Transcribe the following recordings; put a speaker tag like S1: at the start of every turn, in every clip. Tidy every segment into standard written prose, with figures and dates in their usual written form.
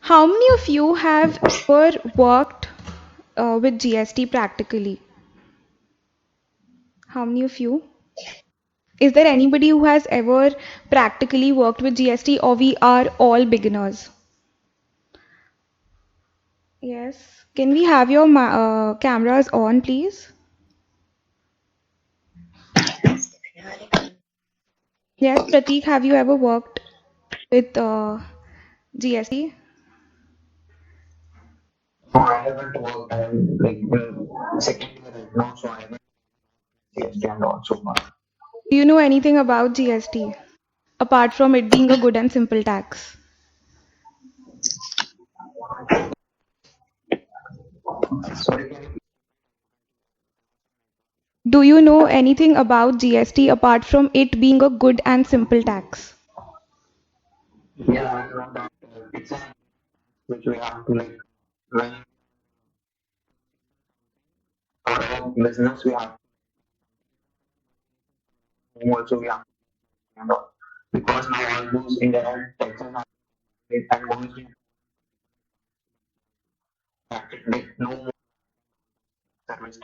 S1: How many of you have ever worked with GST practically? How many of you? Is there anybody who has ever practically worked with GST, or we are all beginners? Yes. Can we have your cameras on, please? Yes, Prateek, have you ever worked with GST?
S2: No, I haven't worked. I'm like second year right now, so I haven't CST and all so far.
S1: Do you know anything about GST apart from it being a good and simple tax?
S2: Sorry, can you
S1: Do you know anything about GST apart from it being a good and simple tax?
S2: yeah, I know that it's a which we have to like when for our business we have to also we have to and all. Because now all those indirect taxes are and once we have it like no more service.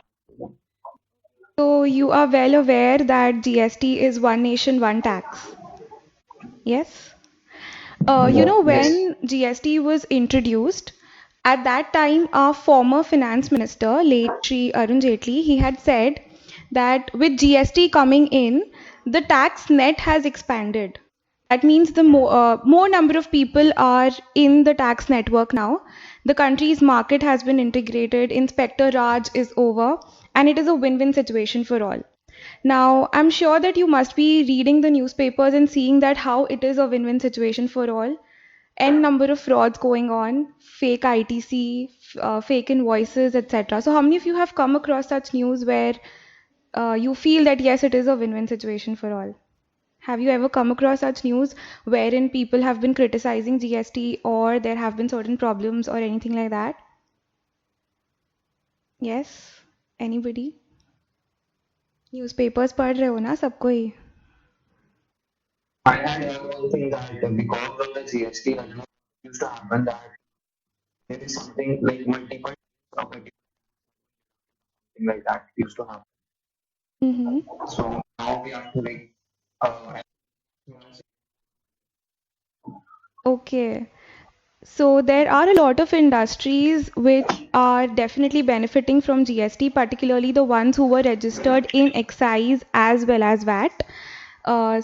S1: So you are well aware that GST is one nation, one tax. Yes?
S2: Yes.
S1: When GST was introduced, at that time, our former finance minister, late Shri Arun Jaitley, he had said that with GST coming in, the tax net has expanded. That means the more number of people are in the tax network now. The country's market has been integrated, Inspector Raj is over, and it is a win-win situation for all. Now, I'm sure that you must be reading the newspapers and seeing that how it is a win-win situation for all. N number of frauds going on, fake ITC, fake invoices, etc. So, how many of you have come across such news where you feel that yes, it is a win-win situation for all? Have you ever come across such news wherein people have been criticizing GST or there have been certain problems or anything like that? Yes? Anybody? Newspapers पढ़ रहे हो ना सबको ही?
S2: I had heard one thing that because of the GST, earlier used to happen that there is something like multiple property like that used to happen.
S1: Mm-hmm.
S2: So now we have to like uh,
S1: Okay. So there are a lot of industries which are definitely benefiting from GST, particularly the ones who were registered in excise as well as VAT.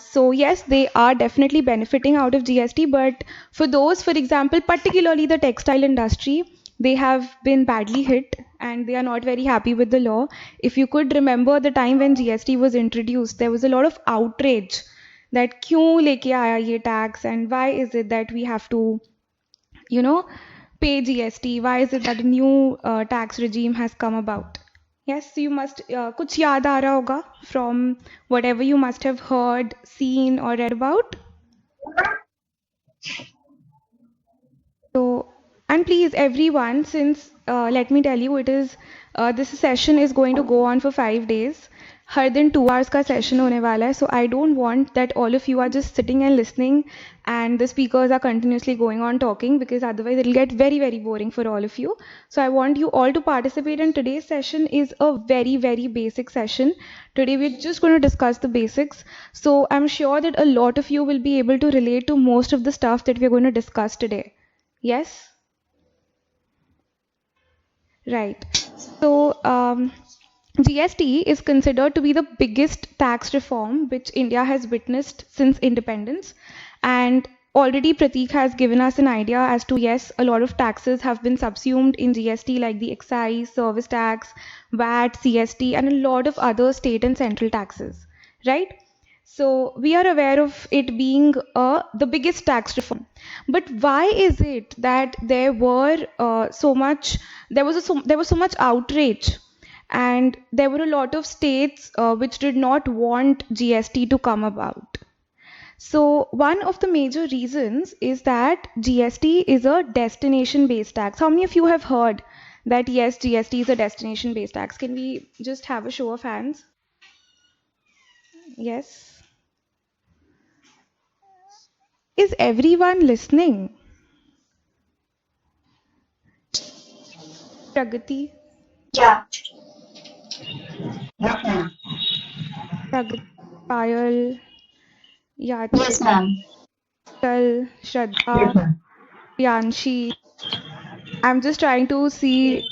S1: So yes, they are definitely benefiting out of GST, but for those, for example, particularly the textile industry, they have been badly hit and they are not very happy with the law. If you could remember the time when GST was introduced, there was a lot of outrage that क्यों लेके आया ये tax and why is it that we have to you know, pay GST? Why is it that a new tax regime has come about? Yes, you must कुछ याद आ रहा होगा from whatever you must have heard, seen or read about. So, and please everyone, since let me tell you, it is this session is going to go on for 5 days. हर दिन 2 hours का session होने वाला है. So I don't want that all of you are just sitting and listening and the speakers are continuously going on talking because otherwise it'll get very, very boring for all of you. So I want you all to participate and today's session is a very, very basic session. Today we're just going to discuss the basics. So I'm sure that a lot of you will be able to relate to most of the stuff that we're going to discuss today. Yes? Right. So, GST is considered to be the biggest tax reform which India has witnessed since independence. And already Prateek has given us an idea as to yes, a lot of taxes have been subsumed in GST, like the excise, service tax, VAT, CST, and a lot of other state and central taxes. Right? So we are aware of it being the biggest tax reform. But why is it that there was so much outrage, and there were a lot of states which did not want GST to come about? So one of the major reasons is that GST is a destination-based tax. How many of you have heard that yes, GST is a destination-based tax? Can we just have a show of hands? Yes. Is everyone listening? Pragati,
S3: Yeah. Yes, ma'am.
S1: Pragati, Payal,
S3: Yes,
S1: Yachal,
S3: ma'am.
S1: Shraddha,
S3: Yes, ma'am.
S1: Yanshi. I'm just trying to see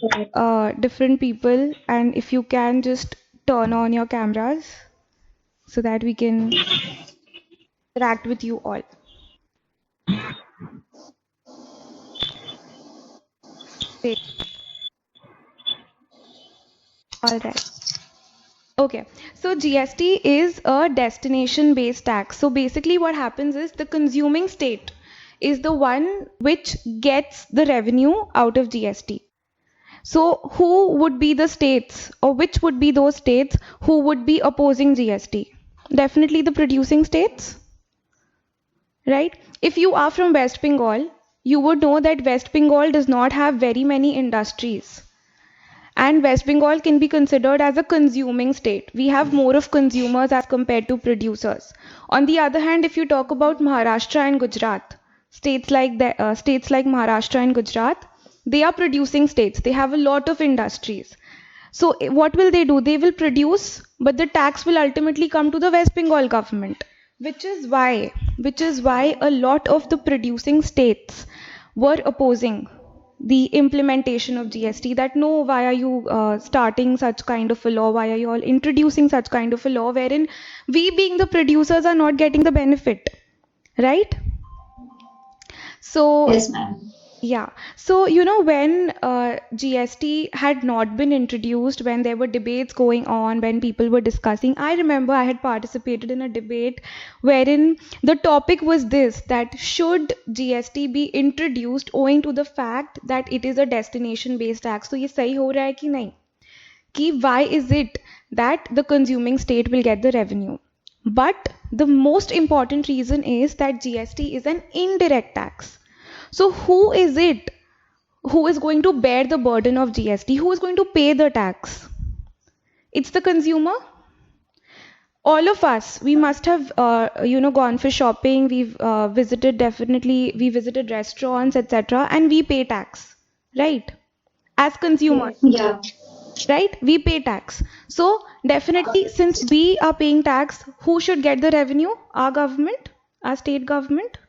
S1: different people, and if you can just turn on your cameras so that we can interact with you all. Great. All right. Okay. So GST is a destination-based tax. So basically, what happens is the consuming state is the one which gets the revenue out of GST. So who would be the states, or which would be those states who would be opposing GST? Definitely the producing states, right? If you are from West Bengal, you would know that West Bengal does not have very many industries. And West Bengal can be considered as a consuming state. We have more of consumers as compared to producers. On the other hand, if you talk about Maharashtra and Gujarat, states like Maharashtra and Gujarat, they are producing states. They have a lot of industries. So what will they do? They will produce, but the tax will ultimately come to the West Bengal government, which is why a lot of the producing states were opposing the implementation of GST. That no, why are you starting such kind of a law? Why are you all introducing such kind of a law wherein we, being the producers, are not getting the benefit, right? So
S3: Yes, ma'am.
S1: yeah. So, when GST had not been introduced, when there were debates going on, when people were discussing, I remember I had participated in a debate wherein the topic was this, that should GST be introduced owing to the fact that it is a destination-based tax. So, ये सही हो रहा है कि नहीं? Ki why is it that the consuming state will get the revenue? But the most important reason is that GST is an indirect tax. So, who is it who is going to bear the burden of GST? Who is going to pay the tax? It's the consumer. All of us, we must have, gone for shopping. We've we visited restaurants, etc., and we pay tax, right? As consumers,
S3: Yeah.
S1: right? We pay tax. So, definitely, since we are paying tax, who should get the revenue? Our government, our state government.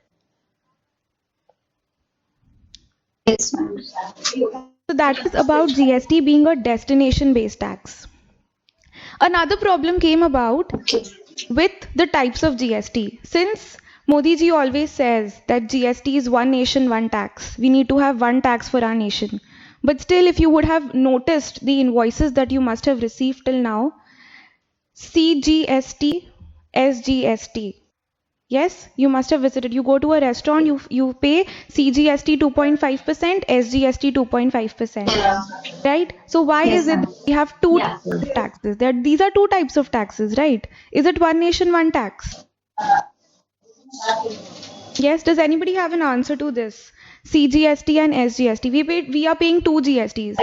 S3: Yes, ma'am.
S1: So, that is about GST being a destination based tax. Another problem came about
S3: Okay.
S1: with the types of GST. Since Modi ji always says that GST is one nation, one tax, we need to have one tax for our nation. But still, if you would have noticed the invoices that you must have received till now, CGST, SGST. Yes, you must have visited. You go to a restaurant, you pay CGST 2.5%, SGST 2.5%.
S3: Yeah.
S1: Right? So why
S3: Yes,
S1: is it
S3: ma'am.
S1: that we have two
S3: Yeah.
S1: types of taxes? That these are two types of taxes, right? Is it one nation, one tax? Yes. Does anybody have an answer to this? CGST and SGST. We are paying two GSTs.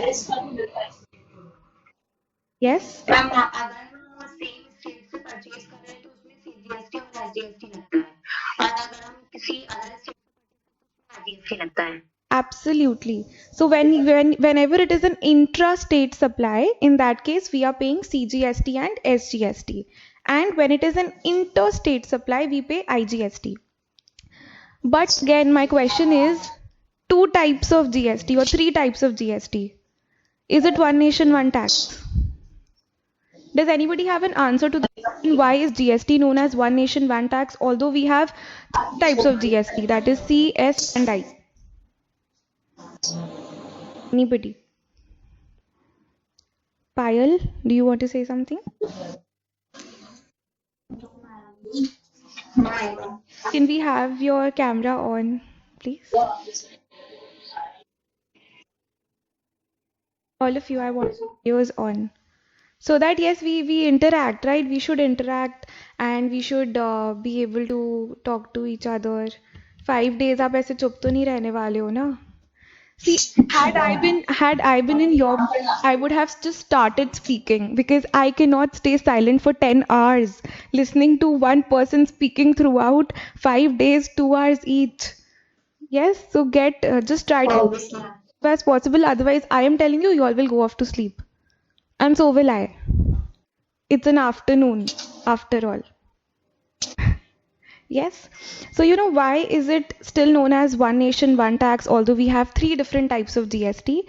S1: Yes.
S3: Ma'am अगर हम same state से purchase कर रहे हैं तो उसमें CGST और SGST लगता है और अगर हम किसी अदर स्टेट से आरजीएसटी लगता है
S1: Absolutely. So whenever it is an intra-state supply, in that case we are paying CGST and SGST. And when it is an interstate supply, we pay IGST. But again, my question is two types of GST or three types of GST. Is it one nation, one tax? Does anybody have an answer to the question, why is GST known as one nation, one tax, although we have three types of GST, that is C, S, and I? Anybody? Payal, do you want to say something? Can we have your camera on, please? All of you, I want yours on. So that yes, we interact, right? We should interact and we should be able to talk to each other. 5 days आप ऐसे चुप तो नहीं रहने वाले हो ना? See, had I been in your place, I would have just started speaking because I cannot stay silent for 10 hours listening to one person speaking throughout 5 days, 2 hours each. Yes, so just try to
S3: Obviously.
S1: as possible. Otherwise, I am telling you, you all will go off to sleep. And so will I. It's an afternoon, after all. Yes. So, why is it still known as one nation, one tax, although we have three different types of GST?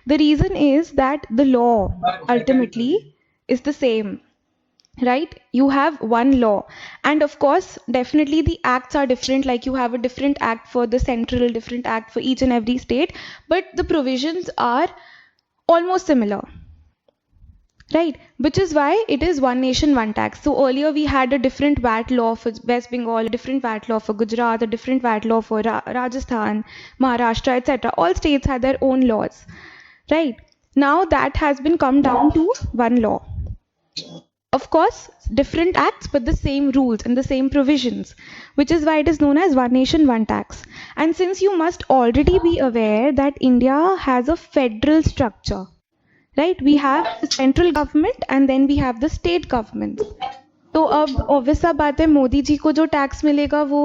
S1: The reason is that the law ultimately is the same, right? You have one law. And of course, definitely the acts are different. Like you have a different act for the central, different act for each and every state, but the provisions are almost similar. Right, which is why it is one nation, one tax. So earlier we had a different VAT law for West Bengal, a different VAT law for Gujarat, a different VAT law for Rajasthan, Maharashtra, etc. All states had their own laws. Right, now that has been come down to one law. Of course, different acts, but the same rules and the same provisions, which is why it is known as one nation, one tax. And since you must already be aware that India has a federal structure, right? We have the central government and then we have the state governments. तो अब obvious सा बात है, मोदी जी को जो tax मिलेगा वो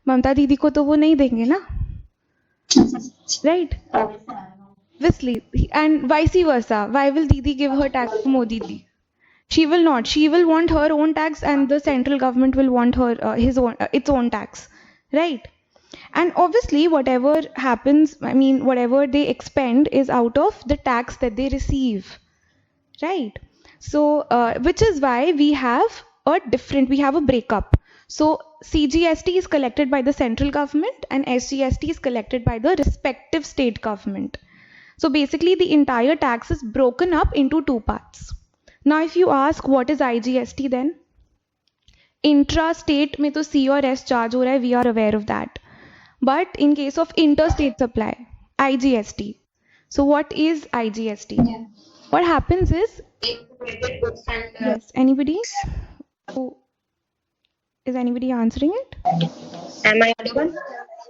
S1: ममता दीदी को तो वो नहीं देंगे ना, right? Obviously, and vice versa. Why will Didi give her tax to Modi ji? She will not. She will want her own tax, and the central government will want her his own its own tax, right? And obviously, whatever happens, I mean, whatever they expend is out of the tax that they receive, right? So which is why we have a breakup. So CGST is collected by the central government and SGST is collected by the respective state government. So basically the entire tax is broken up into two parts. Now if you ask what is IGST, then intra-state में तो C और S charge हो रहा है, we are aware of that. But in case of interstate supply, IGST. So what is IGST?
S3: Yeah.
S1: What happens is,
S3: Integrated goods and
S1: yes, anybody? Oh, is anybody answering it?
S3: am I audible?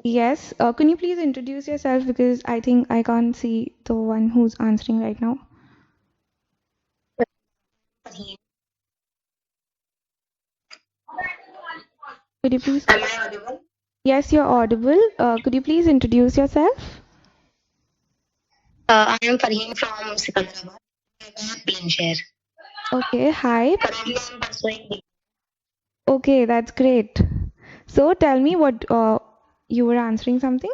S1: Yes. Can you please introduce yourself because I think I can't see the one who's answering right now. Could you please?
S3: Am I audible?
S1: Yes, you're audible. Could you please introduce yourself?
S3: I am Farheen from Sikandrabad. I got plain share.
S1: Okay, hi.
S3: Currently, I am pursuing
S1: Okay, that's great. So tell me what you were answering something?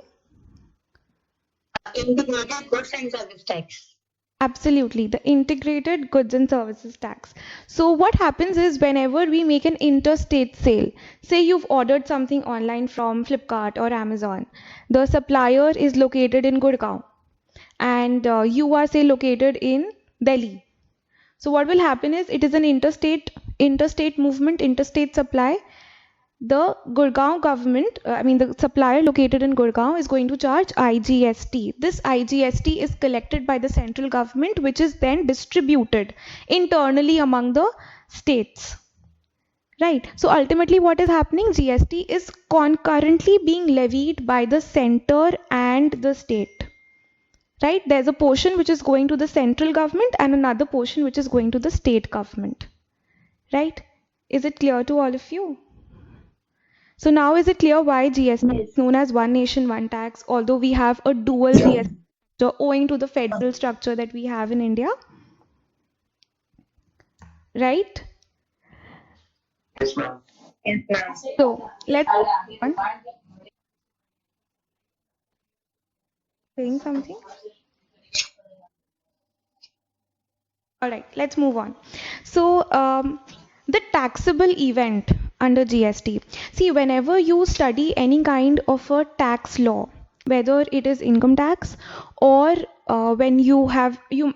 S3: integrated goods and service tax.
S1: Absolutely, the integrated goods and services tax. So what happens is whenever we make an interstate sale, say you've ordered something online from Flipkart or Amazon, the supplier is located in Gurgaon and you are say located in Delhi. So what will happen is it is an interstate movement, interstate supply. The Gurgaon government, the supplier located in Gurgaon is going to charge IGST. This IGST is collected by the central government, which is then distributed internally among the states. Right. So ultimately, what is happening? GST is concurrently being levied by the center and the state. Right. There's a portion which is going to the central government and another portion which is going to the state government. Right. Is it clear to all of you? So now is it clear why GST is known as one nation, one tax, although we have a dual GST structure owing to the federal structure that we have in India? Right?
S2: Yes, ma'am.
S3: Yes, ma'am.
S1: So let's move on. Saying something? All right, let's move on. So the taxable event under GST. See, whenever you study any kind of a tax law, whether it is income tax or when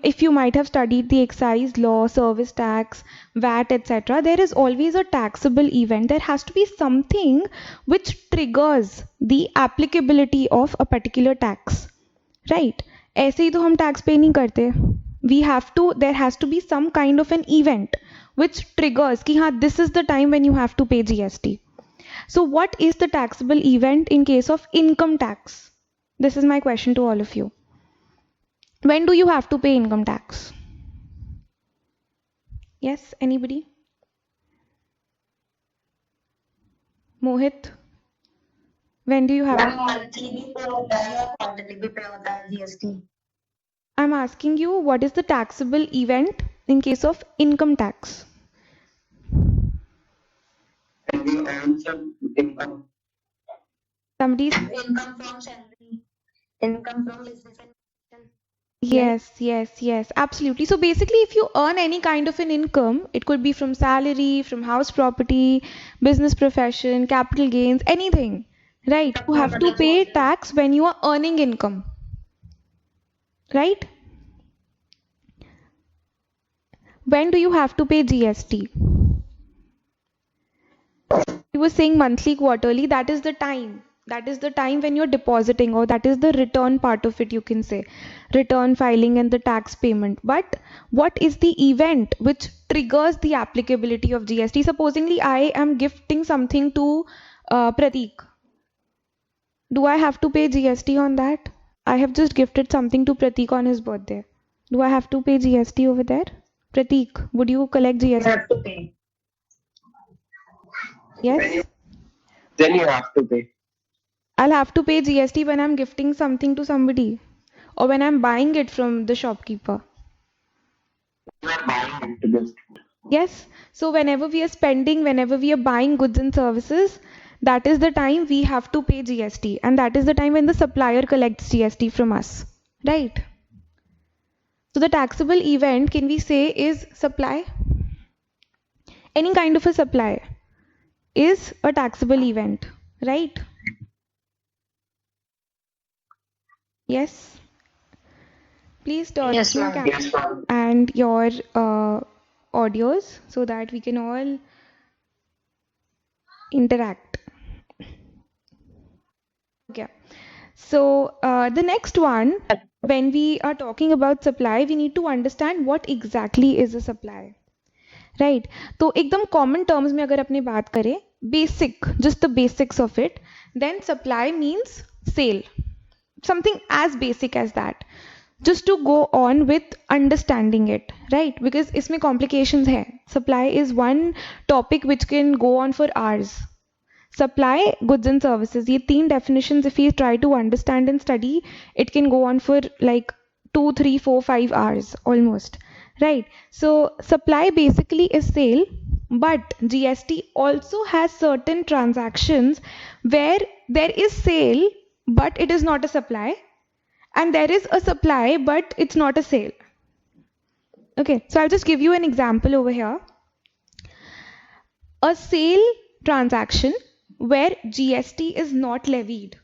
S1: if you might have studied the excise law, service tax, VAT, etc., there is always a taxable event. There has to be something which triggers the applicability of a particular tax, right? ऐसे ही तो हम tax पे नहीं करते. There has to be some kind of an event which triggers कि हाँ, this is the time when you have to pay GST. So what is the taxable event in case of income tax? This is my question to all of you. When do you have to pay income tax? Yes, anybody? Mohit, when do you have
S3: ma'am monthly भी पे होता है और quarterly भी पे होता है GST.
S1: I'm asking you, what is the taxable event in case of income tax?
S2: And we earn some income.
S1: Somebody's
S3: Income from salary, income from business and commission, right?
S1: yes, absolutely. So basically, if you earn any kind of an income, it could be from salary, from house property, business profession, capital gains, anything, right? You have to pay tax when you are earning income, right? When do you have to pay GST? You were saying monthly, quarterly, that is the time. That is the time when you're depositing, or that is the return part of it, you can say. Return filing and the tax payment. But what is the event which triggers the applicability of GST? Supposingly, I am gifting something to Prateek. Do I have to pay GST on that? I have just gifted something to Prateek on his birthday. Do I have to pay GST over there? Prateek, would you collect
S3: You
S1: GST?
S3: have to pay.
S2: When you
S1: Yes?
S2: then you have to pay.
S1: I'll have to pay GST when I'm gifting something to somebody or when I'm buying it from the shopkeeper.
S2: You are buying it to gift.
S1: Yes. So whenever we are spending, whenever we are buying goods and services, that is the time we have to pay GST. And that is the time when the supplier collects GST from us. Right? So the taxable event, can we say, is supply? Any kind of a supply is a taxable event. Right? Yes. Please turn
S3: Yes,
S1: on your
S3: ma'am.
S1: camera
S2: Yes, ma'am.
S1: and your audios so that we can all interact. Okay. So the next one, when we are talking about supply, we need to understand what exactly is a supply. Right? तो एकदम common terms में अगर अपने बात करें, basic, just the basics of it, then supply means sale. Something as basic as that. Just to go on with understanding it, right? Because इसमें complications है. Supply is one topic which can go on for hours. Supply, goods and services. ये तीन definitions, if we try to understand and study, it can go on for like 2, 3, 4, 5 hours almost. Right? So supply basically is sale, but GST also has certain transactions where there is sale, but it is not a supply, and there is a supply, but it's not a sale. Okay, so I'll just give you an example over here. A sale transaction where GST is not levied,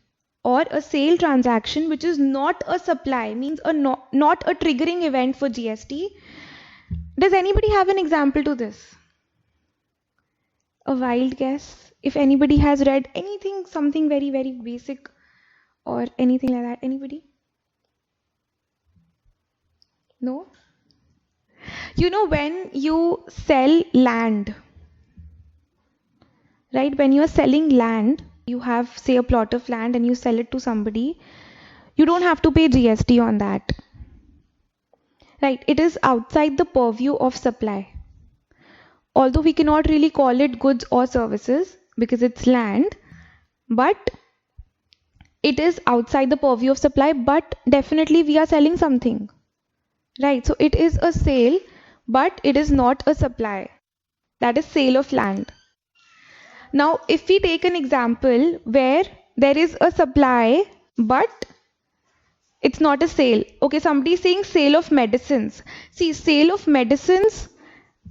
S1: or a sale transaction which is not a supply, means not a triggering event for GST. Does anybody have an example to this? A wild guess? If anybody has read anything, something very, very basic or anything like that, anybody? No? You know, when you sell land, right? When you are selling land, you have, say, a plot of land and you sell it to somebody, you don't have to pay GST on that, right? It is outside the purview of supply. Although we cannot really call it goods or services because it's land, but it is outside the purview of supply, but definitely we are selling something, right? So it is a sale, but it is not a supply. That is sale of land. Now, if we take an example where there is a supply, but it's not a sale. Okay, somebody is saying sale of medicines. See, sale of medicines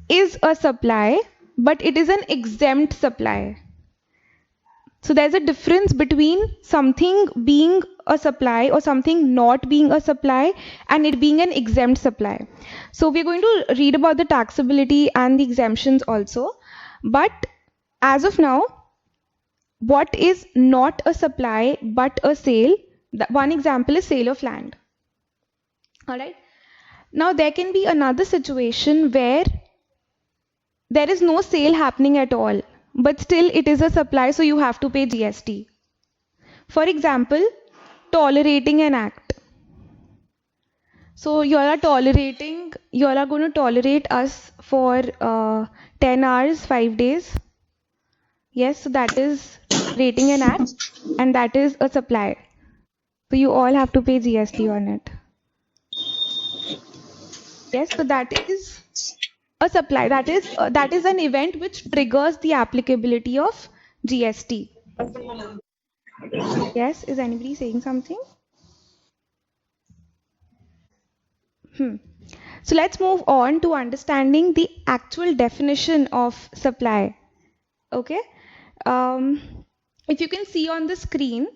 S1: is a supply, but it is an exempt supply. So there's a difference between something being a supply or something not being a supply and it being an exempt supply. So we're going to read about the taxability and the exemptions also. But as of now, what is not a supply but a sale? One example is sale of land. All right. Now, there can be another situation where there is no sale happening at all, but still it is a supply, so you have to pay GST. For example, tolerating an act. So you all are going to tolerate us for 10 hours, 5 days. Yes, so that is rating an act, and that is a supply. So you all have to pay GST on it. Yes, so that is a supply. That is an event which triggers the applicability of GST. Yes, is anybody saying something? Hmm. So let's move on to understanding the actual definition of supply. Okay. Um, if you can see on the screen,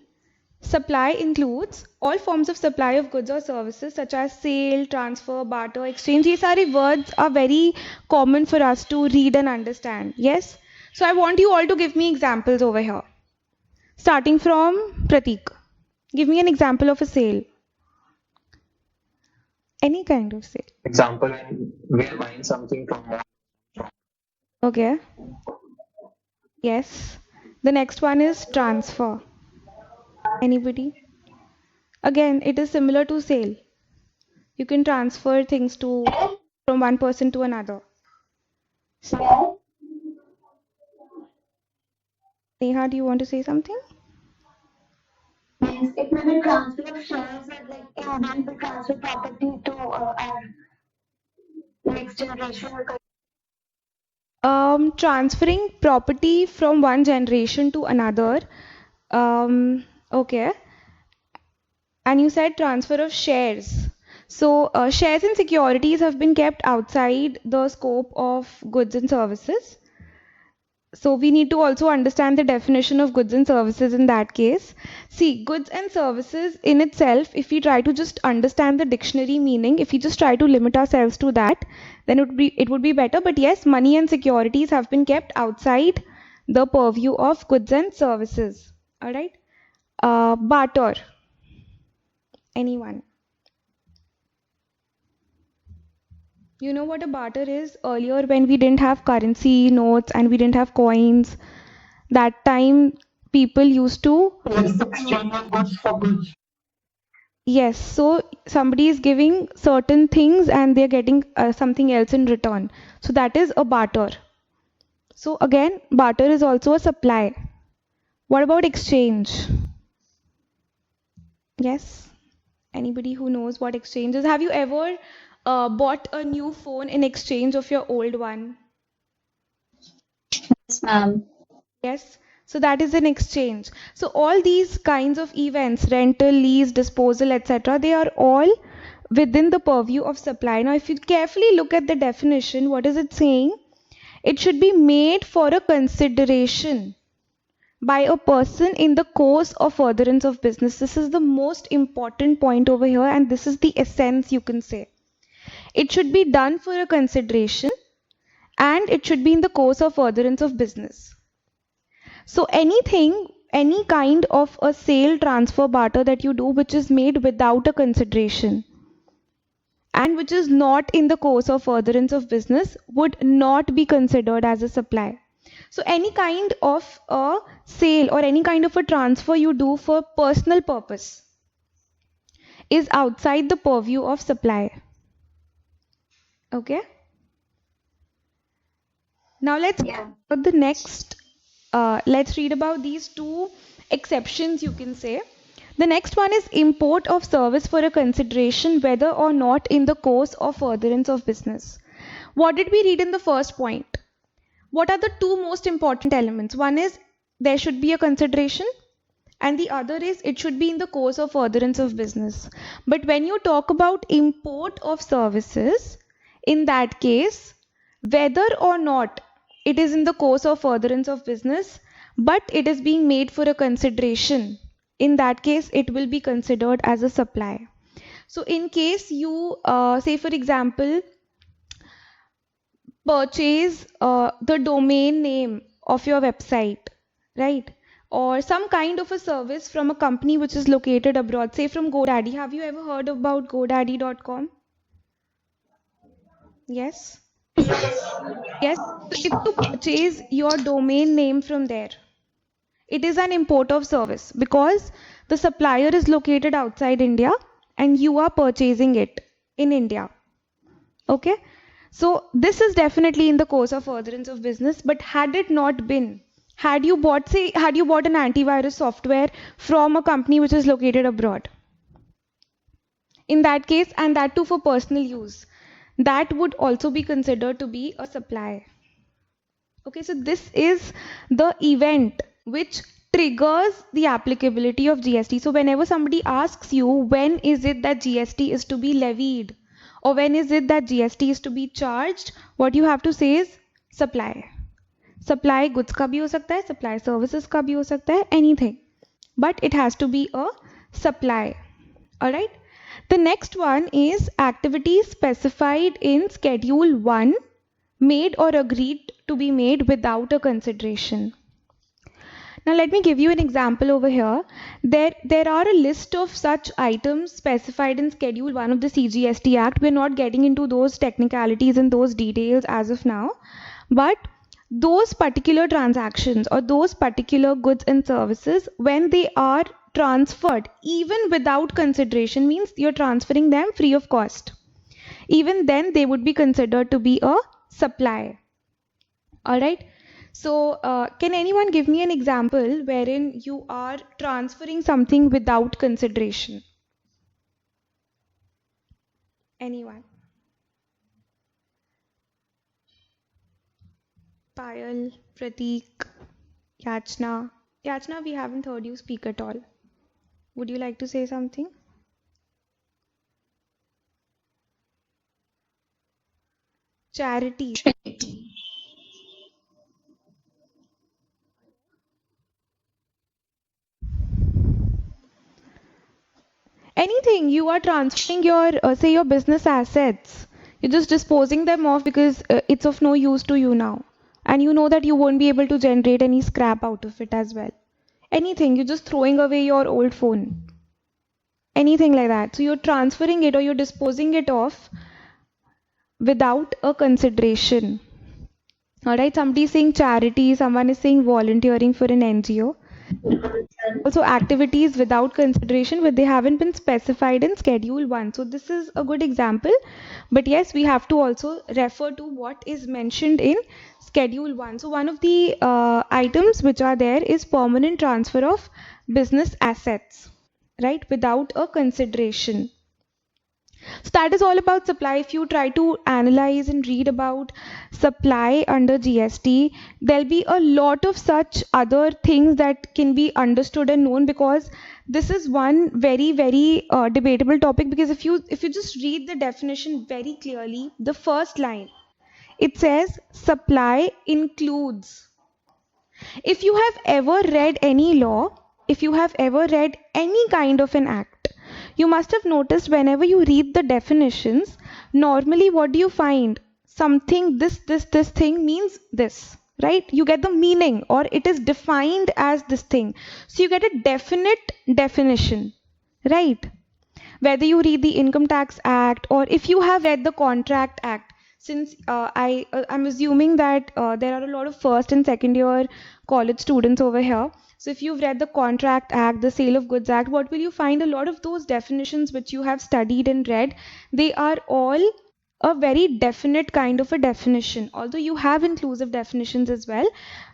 S1: supply includes all forms of supply of goods or services such as sale, transfer, barter, exchange. These सारे words are very common for us to read and understand. Yes. So I want you all to give me examples over here. Starting from Pratik. Give me an example of a sale. Any kind of sale.
S2: Example, when we are buying something from mall.
S1: Okay. Yes. The next one is transfer. Anybody? Again, it is similar to sale. You can transfer things to from one person to another. Neha, do you want to say something?
S3: Yes, it may be transfer of shares or like in one we transfer property to our next generation.
S1: Transferring property from one generation to another. Okay. And you said transfer of shares. So, shares and securities have been kept outside the scope of goods and services. So, we need to also understand the definition of goods and services in that case. See, goods and services in itself, if we try to just understand the dictionary meaning, if we just try to limit ourselves to that, then it would be better. But yes, money and securities have been kept outside the purview of goods and services. All right. Barter. Anyone? You know what a barter is? Earlier, when we didn't have currency notes and we didn't have coins, that time people used to.
S3: Yes, exchange of goods for goods.
S1: Yes, so somebody is giving certain things and they're getting something else in return. So that is a barter. So again, barter is also a supply. What about exchange? Yes, anybody who knows what exchange is? Have you ever bought a new phone in exchange of your old one?
S3: Yes, ma'am.
S1: Yes, so that is an exchange. So all these kinds of events, rental, lease, disposal, etc., they are all within the purview of supply. Now, if you carefully look at the definition, what is it saying? It should be made for a consideration by a person in the course of furtherance of business. This is the most important point over here, and this is the essence, you can say. It should be done for a consideration and it should be in the course of furtherance of business. So anything, any kind of a sale, transfer, barter that you do which is made without a consideration and which is not in the course of furtherance of business would not be considered as a supply. So any kind of a sale or any kind of a transfer you do for personal purpose is outside the purview of supply. Okay? Now let's
S3: Yeah.
S1: go to the next. Let's read about these two exceptions, you can say. The next one is import of service for a consideration whether or not in the course or furtherance of business. What did we read in the first point? What are the two most important elements? One is there should be a consideration, and the other is it should be in the course of furtherance of business. But when you talk about import of services, in that case, whether or not it is in the course of furtherance of business, but it is being made for a consideration, in that case, it will be considered as a supply. So, in case you, say for example, purchase the domain name of your website, right? Or some kind of a service from a company which is located abroad, say from GoDaddy. Have you ever heard about GoDaddy.com? Yes? Yes. So if you purchase your domain name from there, it is an import of service because the supplier is located outside India and you are purchasing it in India. Okay? So this is definitely in the course of furtherance of business, but had it not been, had you bought, say, had you bought an antivirus software from a company which is located abroad, in that case, and that too for personal use, that would also be considered to be a supply. Okay, so this is the event which triggers the applicability of GST. So whenever somebody asks you when is it that GST is to be levied or when is it that GST is to be charged, what you have to say is supply. Supply goods का भी हो सकता है, supply services का भी हो सकता है, anything. But it has to be a supply. Alright. The next one is activities specified in Schedule 1 made or agreed to be made without a consideration. Now let me give you an example over here. There are a list of such items specified in Schedule 1 of the CGST Act. We're not getting into those technicalities and those details as of now. But those particular transactions or those particular goods and services, when they are transferred, even without consideration, means you're transferring them free of cost. Even then, they would be considered to be a supply. All right. So, can anyone give me an example wherein you are transferring something without consideration? Anyone? Payal, Prateek, Yachna. Yachna, we haven't heard you speak at all. Would you like to say something? Charity. Anything, you are transferring your, say, your business assets. You're just disposing them off because it's of no use to you now. And you know that you won't be able to generate any scrap out of it as well. Anything, you're just throwing away your old phone. Anything like that. So you're transferring it or you're disposing it off without a consideration. Alright, somebody is saying charity, someone is saying volunteering for an NGO. Also activities without consideration, but they haven't been specified in Schedule 1. So this is a good example. But yes, we have to also refer to what is mentioned in Schedule 1. So one of the items which are there is permanent transfer of business assets, right, without a consideration. So that is all about supply. If you try to analyze and read about supply under GST, there'll be a lot of such other things that can be understood and known, because this is one very debatable topic. Because if you just read the definition very clearly, the first line, it says supply includes. If you have ever read any law, if you have ever read any kind of an act, you must have noticed whenever you read the definitions, normally what do you find? Something, this thing means this, right? You get the meaning, or it is defined as this thing. So you get a definite definition, right? Whether you read the Income Tax Act or if you have read the Contract Act, since I'm assuming that there are a lot of first and second year college students over here. So if you've read the Contract Act, the Sale of Goods Act, what will you find? A lot of those definitions which you have studied and read, they are all a very definite kind of a definition, although you have inclusive definitions as well.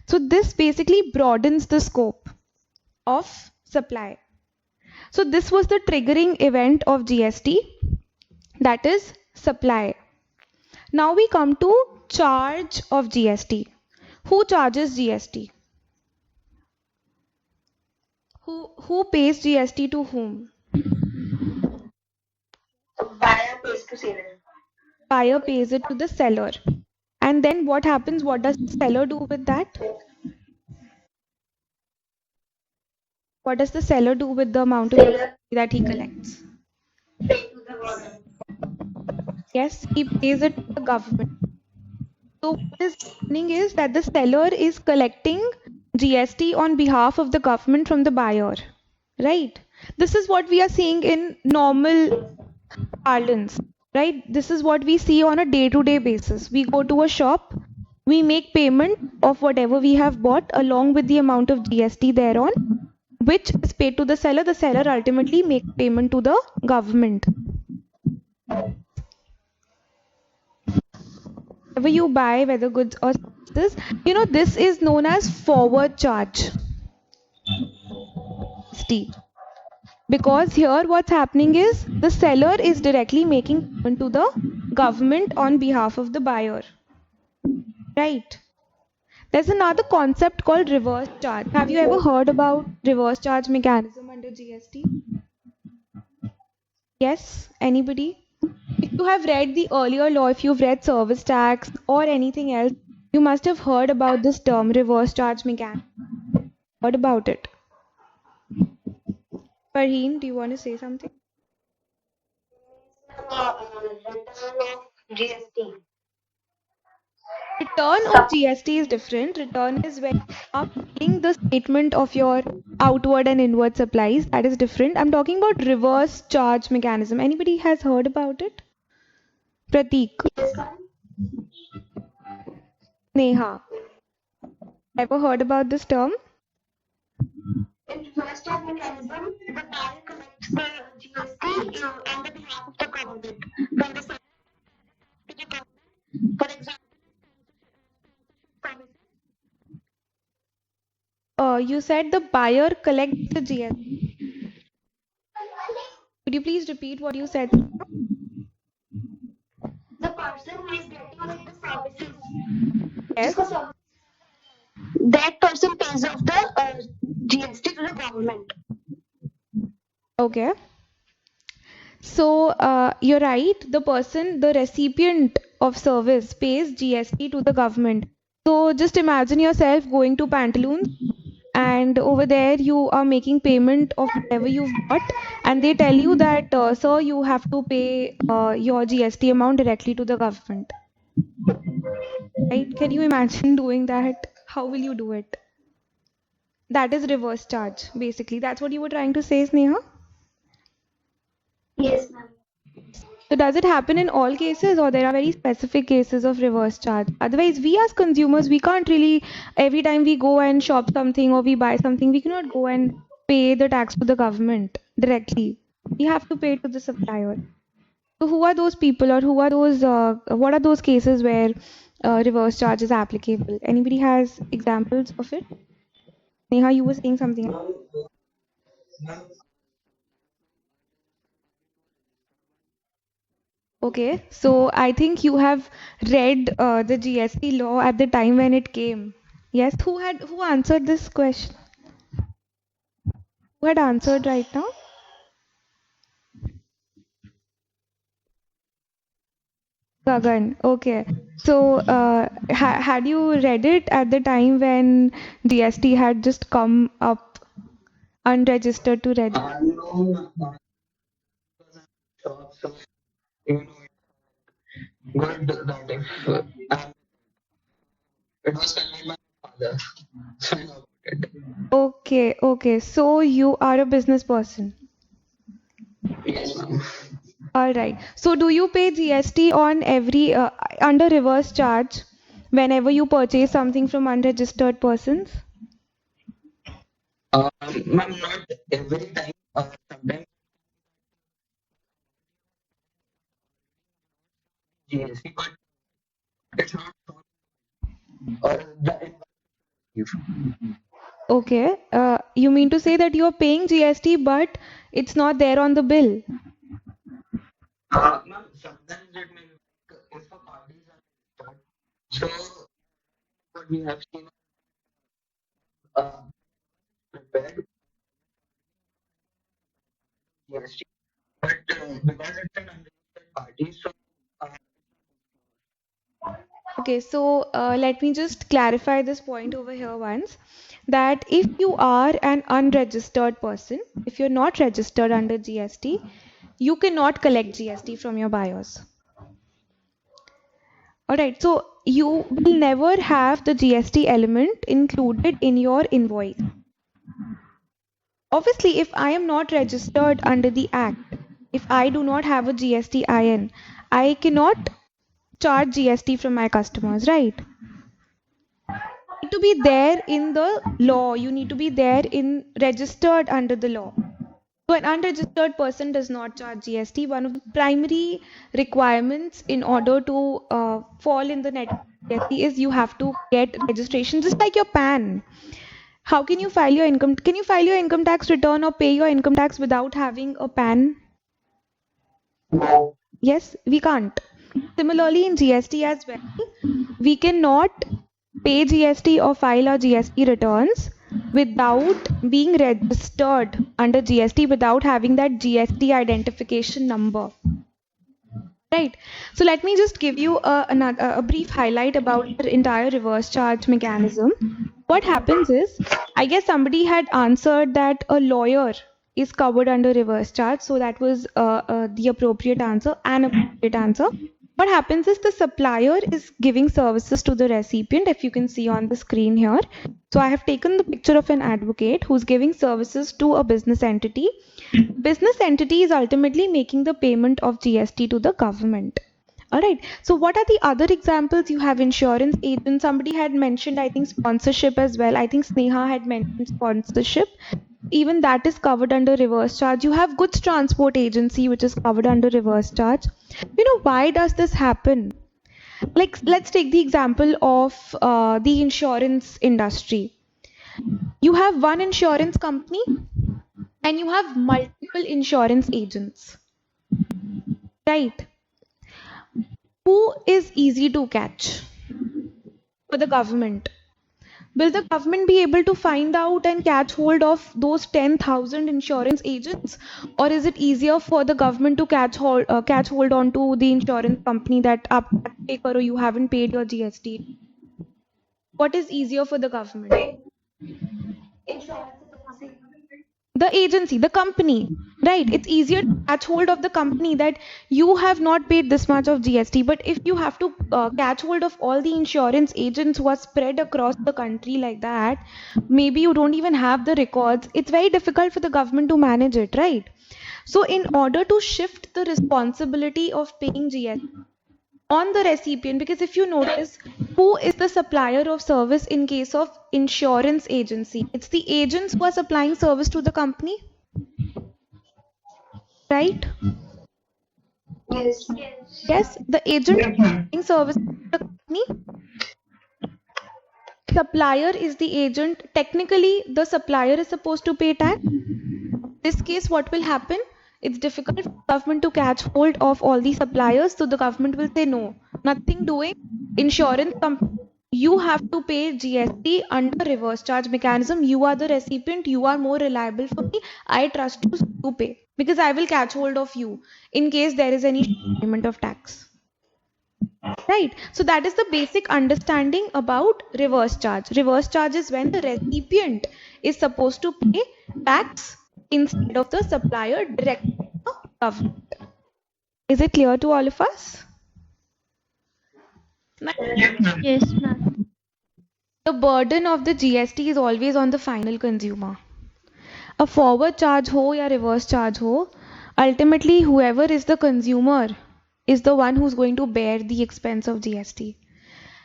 S1: So this basically broadens the scope of supply. So this was the triggering event of GST, that is supply. Now we come to charge of GST. Who charges GST? Who pays GST to whom?
S3: Buyer pays to seller.
S1: Buyer pays it to the seller. And then what happens? What does the seller do with that? What does the seller do with the amount of
S3: Seller
S1: GST that he collects?
S3: pays to the government.
S1: Yes, he pays it to the government. So what is happening is that the seller is collecting GST on behalf of the government from the buyer, right? This is what we are seeing in normal parlance, right? This is what we see on a day-to-day basis. We go to a shop, we make payment of whatever we have bought along with the amount of GST thereon, which is paid to the seller. The seller ultimately makes payment to the government. Whatever you buy, whether goods or services, this is known as forward charge. GST. Because here what's happening is the seller is directly making payment to the government on behalf of the buyer, right? There's another concept called reverse charge. Have you ever heard about reverse charge mechanism under GST? Yes, anybody? If you have read the earlier law, if you've read service tax or anything else, you must have heard about this term reverse charge mechanism. Heard about it? Farheen, do you want to say something?
S3: Return of GST.
S1: Return of GST is different. Return is when you are paying the statement of your outward and inward supplies. That is different. I'm talking about reverse charge mechanism. Anybody has heard about it? Prateek,
S3: Yes, ma'am.
S1: Neha, ever heard about this term?
S3: In reverse charge mechanism, the buyer collects the GST on the behalf of the government from the seller to the government. For example, services.
S1: You said the buyer collects the GST. Could you please repeat what you said?
S3: The person who is getting like the services,
S1: Yes.
S3: जिसको service, that person pays off the GST to the government.
S1: Okay. So you're right. The person, the recipient of service, pays GST to the government. So just imagine yourself going to Pantaloons, and over there you are making payment of whatever you've bought, and they tell you that, sir, you have to pay your GST amount directly to the government. Right? Can you imagine doing that? How will you do it? That is reverse charge, basically. That's what you were trying to say, Sneha?
S3: Yes, ma'am.
S1: So does it happen in all cases, or there are very specific cases of reverse charge? Otherwise, we as consumers, we can't really, every time we go and shop something or we buy something, we cannot go and pay the tax to the government directly. We have to pay to the supplier. So who are those people, or who are those, what are those cases where reverse charge is applicable? Anybody has examples of it? Neha, you were saying something. Okay, so I think you have read the GST law at the time when it came. Yes, who answered this question? Who had answered right now? Gagan. Okay. So had you read it at the time when GST had just come up unregistered to register?
S2: No, so, so you know, good that if it was conveyed by my father, so I know about it.
S1: Okay, okay. So you are a business person.
S2: Yes, ma'am.
S1: All right. So do you pay GST on every under reverse charge whenever you purchase something from unregistered persons?
S2: Ma'am, not every time. Sometimes GST, but it's not shown or the
S1: Okay. You mean to say that you're paying GST, but it's not there on the bill?
S2: ma'am, sometimes it may be like if a parties are registered, so what we have seen uh, prepared GST, but because it's an unregistered party, so uh,
S1: Okay, so let me just clarify this point over here once, that if you are an unregistered person, if you're not registered under GST, you cannot collect GST from your buyers. All right, so you will never have the GST element included in your invoice. Obviously, if I am not registered under the Act, if I do not have a GST IN, I cannot charge GST from my customers, right? You need to be there in the law, you need to be there in registered under the law. So an unregistered person does not charge GST. One of the primary requirements in order to fall in the net GST is you have to get registration, just like your PAN. How can you file your income? Can you file your income tax return or pay your income tax without having a PAN?
S2: no.
S1: Yes, we can't. Similarly, in GST as well, we cannot pay GST or file our GST returns without being registered under GST, without having that GST identification number. Right. So let me just give you a brief highlight about the entire reverse charge mechanism. What happens is, I guess somebody had answered that a lawyer is covered under reverse charge. So that was the appropriate answer, an appropriate answer. What happens is the supplier is giving services to the recipient, if you can see on the screen here. So I have taken the picture of an advocate who's giving services to a business entity. Business entity is ultimately making the payment of GST to the government. All right. So what are the other examples? You have insurance agent. Somebody had mentioned, I think, sponsorship as well. I think Sneha had mentioned sponsorship. Even that is covered under reverse charge. You have goods transport agency, which is covered under reverse charge. Why does this happen? Like, let's take the example of the insurance industry. You have one insurance company and you have multiple insurance agents, right? Who is easy to catch for the government? Will the government be able to find out and catch hold of those 10,000 insurance agents, or is it easier for the government to catch hold onto the insurance company that up pay karo, you haven't paid your GST? What is easier for the government?
S3: Insurance agency.
S1: The agency, the company, right? It's easier to catch hold of the company that you have not paid this much of GST. But if you have to catch hold of all the insurance agents who are spread across the country like that, maybe you don't even have the records. It's very difficult for the government to manage it, right? So in order to shift the responsibility of paying GST on the recipient, because if you notice, who is the supplier of service in case of insurance agency? It's the agents who are supplying service to the company, right?
S3: Yes.
S1: Yes, the agent is supplying service to the company. Supplier is the agent. Technically, the supplier is supposed to pay tax. In this case, what will happen? It's difficult for the government to catch hold of all the suppliers, so the government will say no, nothing doing. Insurance company, you have to pay GST under reverse charge mechanism. You are the recipient, you are more reliable for me. I trust you, so you pay, because I will catch hold of you in case there is any payment of tax. Right. So that is the basic understanding about reverse charge. Reverse charge is when the recipient is supposed to pay tax instead of the supplier directly to the government. Is it clear to all of us?
S4: Yes, ma'am.
S1: The burden of the GST is always on the final consumer. A forward charge ho या reverse charge ho, ultimately whoever is the consumer is the one who's going to bear the expense of GST.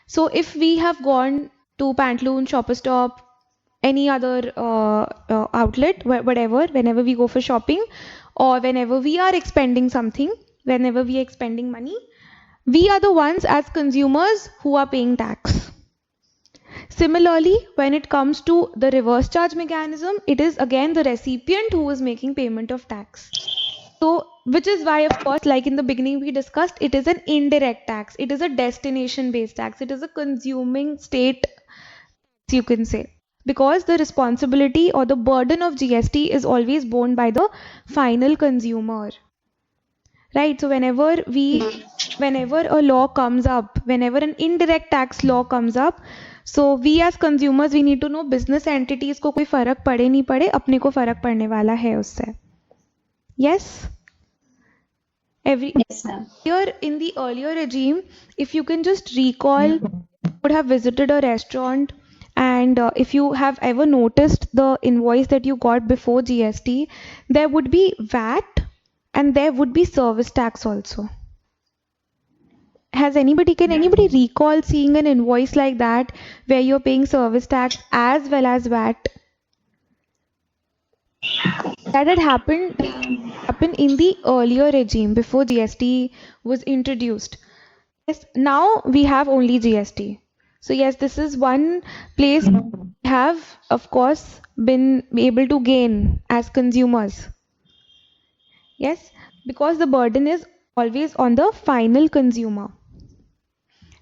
S1: So if we have gone to Pantaloon, Shoppers Stop, any other outlet, whatever, whenever we go for shopping or whenever we are expending something, whenever we are expending money, we are the ones as consumers who are paying tax. Similarly, when it comes to the reverse charge mechanism, it is again the recipient who is making payment of tax. So, which is why, of course, like in the beginning we discussed, it is an indirect tax. It is a destination-based tax. It is a consuming state, you can say, because the responsibility or the burden of GST is always borne by the final consumer. Right? So whenever a law comes up, whenever an indirect tax law comes up, so we as consumers, we need to know business entities को कोई फर्क पड़े नहीं पड़े, अपने को फर्क पड़ने वाला है उससे. Yes?
S4: Yes, ma'am.
S1: Here in the earlier regime, if you can just recall, you would have visited a restaurant, and if you have ever noticed the invoice that you got before GST, there would be VAT and there would be service tax also. Can anybody recall seeing an invoice like that where you're paying service tax as well as VAT? That had happened in the earlier regime before GST was introduced. Yes, now we have only GST. So yes, this is one place we have, of course, been able to gain as consumers. Yes, because the burden is always on the final consumer.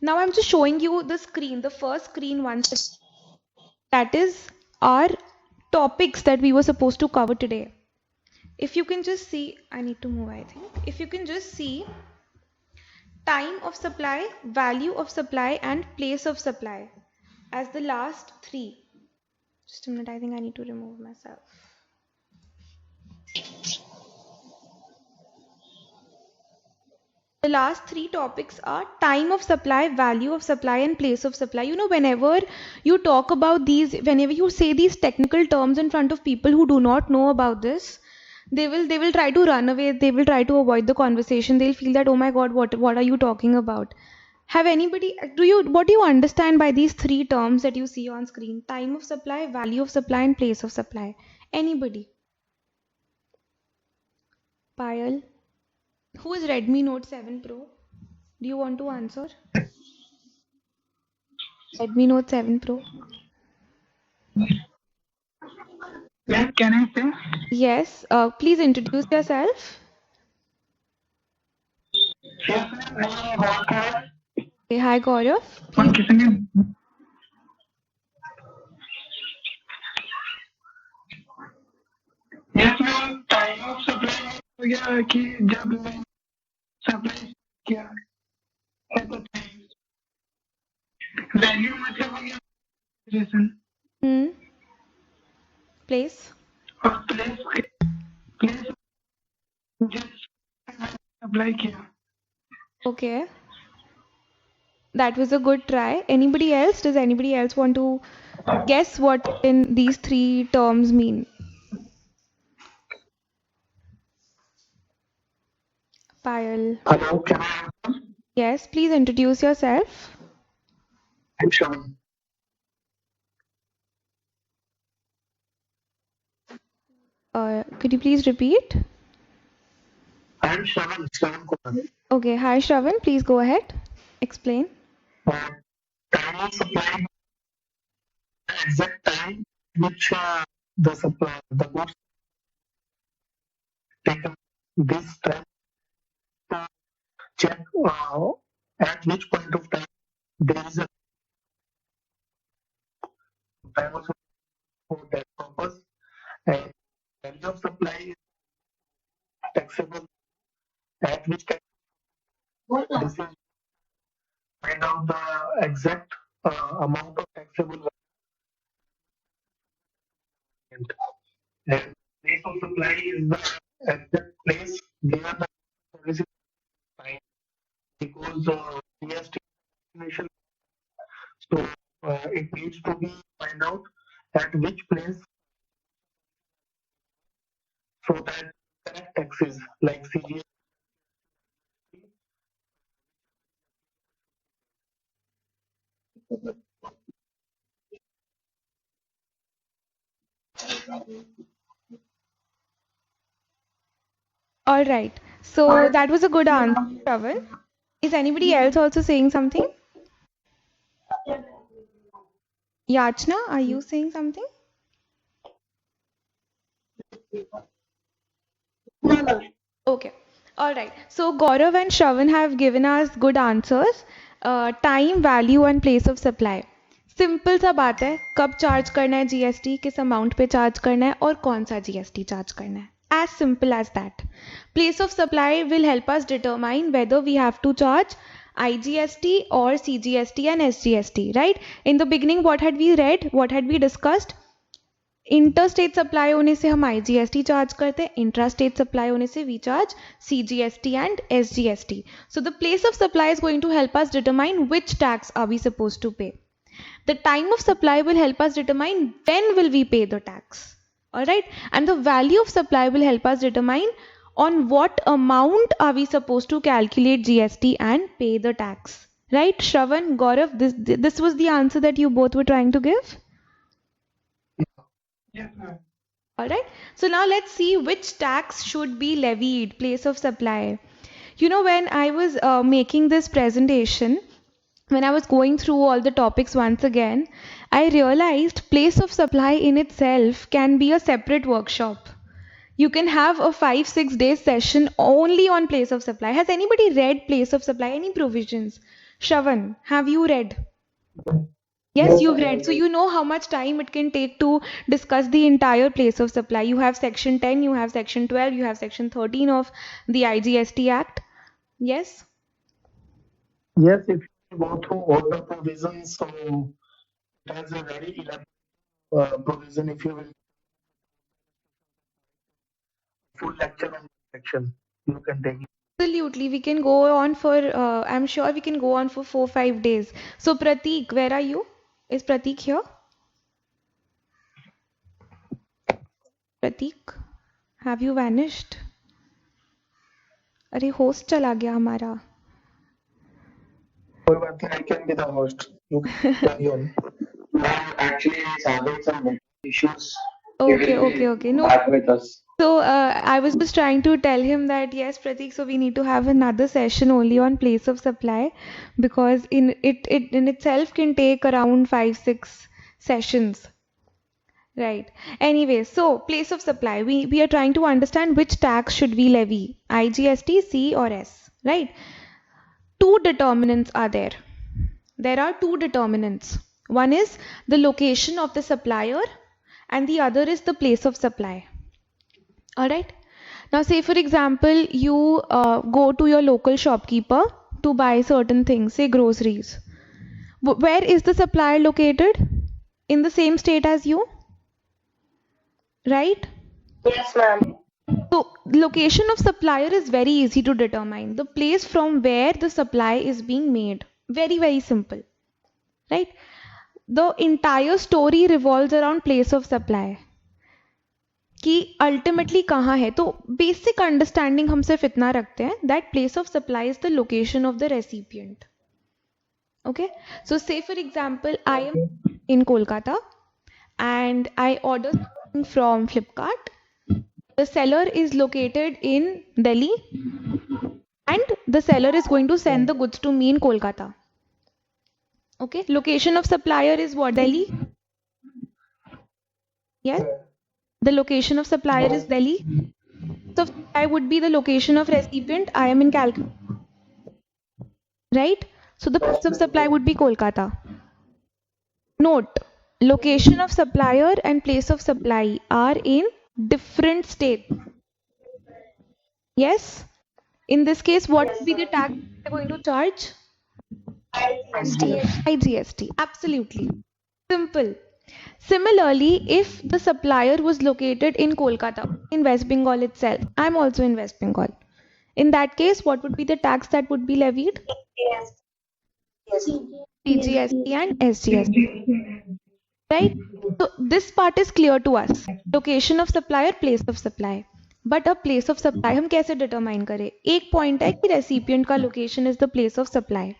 S1: Now I'm just showing you the screen, the first screen once. That is our topics that we were supposed to cover today. If you can just see, I need to move, I think. If you can just see time of supply, value of supply, and place of supply as the last three. Just a minute, I think I need to remove myself. The last three topics are time of supply, value of supply, and place of supply. You know, whenever you talk about these, whenever you say these technical terms in front of people who do not know about this, they will try to run away, they will try to avoid the conversation. They'll feel that, oh my god, what are you talking about? Have anybody, what do you understand by these three terms that you see on screen? Time of supply, value of supply, and place of supply. Anybody? Payal? Who is Redmi Note 7 Pro? Do you want to answer? Redmi Note 7 Pro.
S5: Yes, can I say?
S1: Yes, please introduce yourself.
S5: Yes, ma'am. I am Gaurav.
S1: Hey, hi Gaurav.
S5: One
S1: Please.
S5: second. Yes, ma'am. Time of supply हो गया कि जब मैं supply किया है तो value मतलब हो गया रेशन
S1: Hmm. Place.
S5: और प्लेस जिस सप्लाई किया.
S1: Okay. That was a good try. Anybody else? Does anybody else want to guess what in these three terms mean? Payal.
S2: Hello, can I answer?
S1: Yes, please introduce yourself.
S2: I'm Shaman.
S1: Could you please repeat?
S2: I'm Shaman Kumar.
S1: Okay, hi Shravan, please go ahead. Explain.
S2: Time of supply, exact time which the goods taken this time to check at which point of time there is a time of for that purpose, and value of supply is taxable at which time this is find out the exact amount of taxable value, and place of supply is the exact place where the service is signed, because GST definition, so it needs to be find out at which place, so that correct taxes like CGST.
S1: All right. So that was a good answer, Shravan. Is anybody else also saying something? Yachna, are you saying something? Okay. All right. So Gaurav and Shravan have given us good answers. Time, value and place of supply. Simple सा बात है, कब charge करना है GST, किस amount पे charge करना है और कौन सा जीएसटी चार्ज करना है. As simple as that. Place of supply will help us determine whether we have to charge IGST or CGST and SGST, right? In the beginning, what had we read? What had we discussed? Interstate supply होने से हम IGST charge करते हैं, intrastate supply होने से we charge CGST and SGST. So the place of supply is going to help us determine which tax are we suppose to pay. The time of supply will help us determine when will we pay the tax. All right, and the value of supply will help us determine on what amount are we supposed to calculate GST and pay the tax. Right, Shravan, Gaurav, this was the answer that you both were trying to give.
S5: Yes, ma'am.
S1: All right, so now let's see which tax should be levied. Place of supply. You know, when I was making this presentation, when I was going through all the topics once again, I realized place of supply in itself can be a separate workshop. You can have a 5-6 day session only on place of supply. Has anybody read place of supply? Any provisions? Shravan, have you read? Yes, you've read. So you know how much time it can take to discuss the entire place of supply. You have section 10, you have section 12, you have section 13 of the IGST Act. Yes?
S2: Yes, if you go through all the provisions, so it has a very elaborate provision. If you will full lecture on section, you can take it.
S1: Absolutely. We can go on for, I'm sure we can go on for 4-5 days. So Prateek, where are you? Is Prateek here? Prateek, have you vanished? अरे host चला गया हमारा.
S2: कोई बात नहीं, I can be the host. You can carry on. Actually, he's having some network issues. He
S1: Okay,
S2: will
S1: okay,
S2: be
S1: okay. No.
S2: back with us.
S1: So I was just trying to tell him that yes, Prateek, so we need to have another session only on place of supply because it in itself can take around 5-6 sessions. Right. Anyway, so place of supply. We are trying to understand which tax should we levy, IGST, C or S, right? Two determinants are there. There are two determinants. One is the location of the supplier and the other is the place of supply. All right. Now, say for example, you go to your local shopkeeper to buy certain things, say groceries. Where is the supplier located? In the same state as you, right?
S3: Yes, ma'am.
S1: So, location of supplier is very easy to determine. The place from where the supply is being made. Very, very simple, right? The entire story revolves around place of supply. कि ultimately कहाँ है. तो basic understanding हम सिर्फ इतना रखते हैं that place of supply is the location of the recipient. Okay, so say for example I am in Kolkata and I order something from Flipkart. The seller is located in Delhi and the seller is going to send the goods to me in Kolkata. Okay, location of supplier is what? Delhi. Yes, the location of supplier is Delhi. So I would be the location of recipient. I am in Calcutta, right? So the place of supply would be Kolkata. Note, location of supplier and place of supply are in different states. Yes? In this case, what would be the tax we are going to charge? IGST. Absolutely. Simple. Similarly, if the supplier was located in Kolkata, in West Bengal itself, I'm also in West Bengal. In that case, what would be the tax that would be levied?
S3: Yes. Yes.
S1: TGST and SGST. Right? So this part is clear to us. Location of supplier, place of supply. But a place of supply हम कैसे determine करें? एक point है कि recipient का location is the place of supply.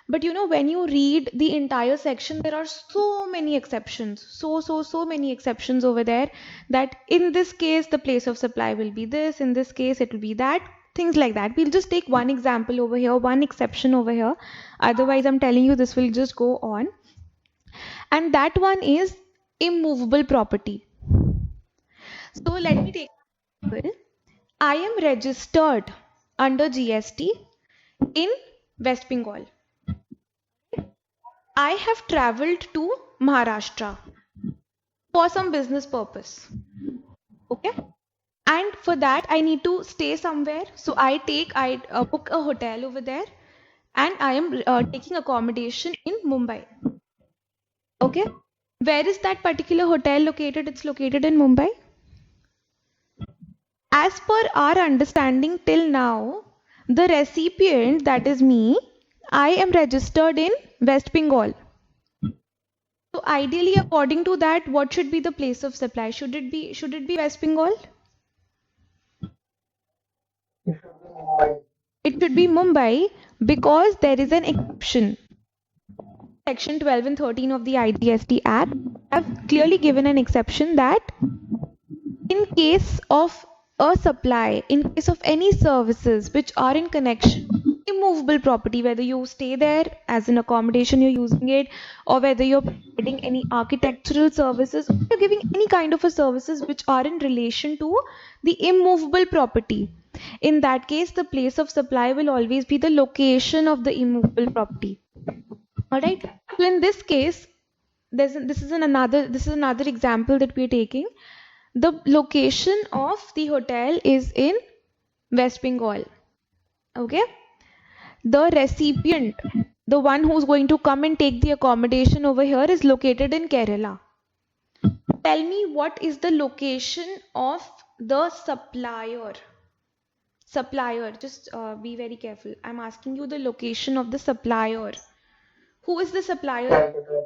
S1: But you know, when you read the entire section, there are so many exceptions. So many exceptions over there that in this case, the place of supply will be this. In this case, it will be that. Things like that. We'll just take one example over here, one exception over here. Otherwise, I'm telling you, this will just go on. And that one is immovable property. So let me take an example. I am registered under GST in West Bengal. I have traveled to Maharashtra for some business purpose. Okay, and for that I need to stay somewhere. So I book a hotel over there, and I am taking accommodation in Mumbai. Okay, where is that particular hotel located? It's located in Mumbai. As per our understanding till now, the recipient, that is me, I am registered in West Bengal. So ideally, according to that, what should be the place of supply? Should it be West Bengal? It should be Mumbai because there is an exception. Section 12 and 13 of the IGST Act have clearly given an exception that in case of a supply, in case of any services which are in connection, immovable property, whether you stay there as an accommodation, you're using it, or whether you're providing any architectural services, or you're giving any kind of a services which are in relation to the immovable property. In that case, the place of supply will always be the location of the immovable property. All right. So in this case, this is another example that we are taking. The location of the hotel is in West Bengal. Okay. The recipient, the one who's going to come and take the accommodation over here, is located in Kerala. Tell me, what is the location of the supplier? Supplier, just be very careful. I'm asking you the location of the supplier. Who is the supplier?
S2: Calcutta.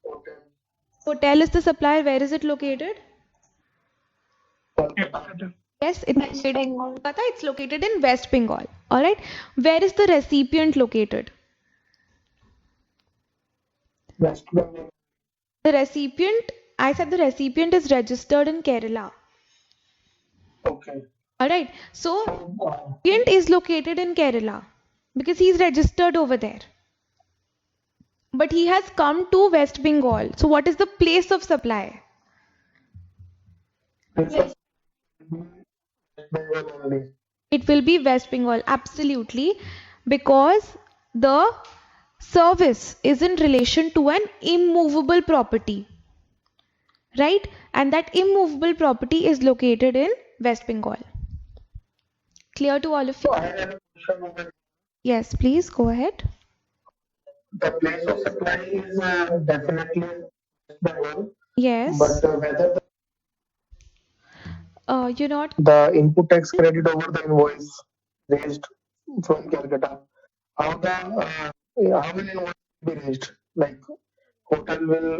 S2: Hotel.
S1: Hotel is the supplier. Where is it located?
S2: Calcutta.
S1: Yes, it's located in Kolkata. It's located in West Bengal. All right. Where is the recipient located?
S2: West Bengal.
S1: The recipient, I said the recipient is registered in Kerala.
S2: Okay.
S1: All right. So,
S2: So,
S1: recipient is located in Kerala because he's registered over there. But he has come to West Bengal. So, what is the place of supply?
S2: this is West Bengal only.
S1: It will be West Bengal, absolutely, because the service is in relation to an immovable property, right? And that immovable property is located in West Bengal. Clear to all of you?
S2: So I have a question over
S1: Yes, please go ahead.
S2: the place of supply is definitely West Bengal,
S1: Yes.
S2: but whether
S1: You're not.
S2: the input tax credit over the invoice raised from Calcutta, how will invoice be raised? Like hotel will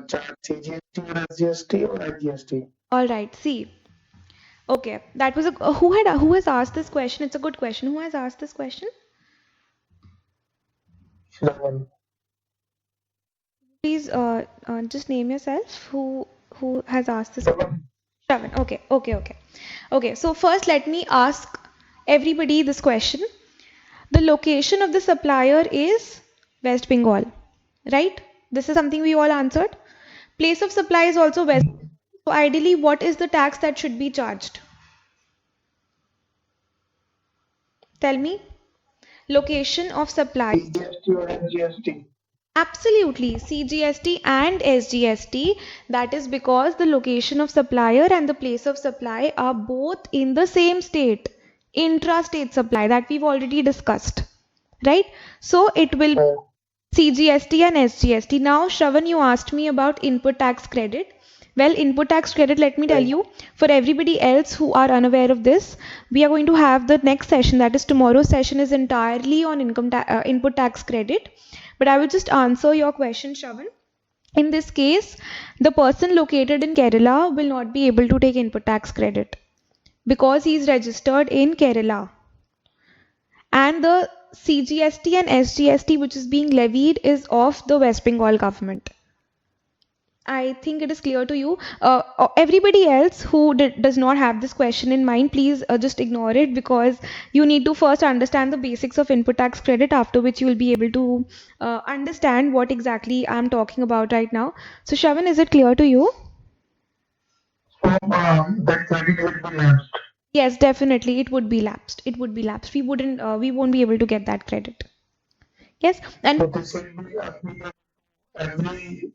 S2: charge CGST or SGST or IGST?
S1: All right. See. Okay, that was a who has asked this question? It's a good question. Who has asked this question?
S2: Shravan.
S1: Please just name yourself. Who has asked this question?
S2: Shravan.
S1: Shravan. Okay. So first, let me ask everybody this question. The location of the supplier is West Bengal, right? This is something we all answered. Place of supply is also West. So ideally, what is the tax that should be charged? Tell me. Location of supply.
S2: CGST or SGST?
S1: Absolutely, CGST and SGST. That is because the location of supplier and the place of supply are both in the same state. Intra-state supply that we've already discussed, right? So it will be CGST and SGST. Now, Shravan, you asked me about input tax credit. Well, input tax credit, let me tell you, for everybody else who are unaware of this, we are going to have the next session, that is tomorrow's session is entirely on input tax credit. But I will just answer your question, Shravan. In this case, the person located in Kerala will not be able to take input tax credit because he is registered in Kerala. And the CGST and SGST which is being levied is of the West Bengal government. I think it is clear to you. Everybody else who does not have this question in mind, please just ignore it because you need to first understand the basics of input tax credit, after which you will be able to understand what exactly I'm talking about right now. So, Shravan, is it clear to you?
S2: So that credit will be lapsed.
S1: Yes, definitely, it would be lapsed. It would be lapsed. We won't be able to get that credit. Yes, and
S2: So this will be applicable every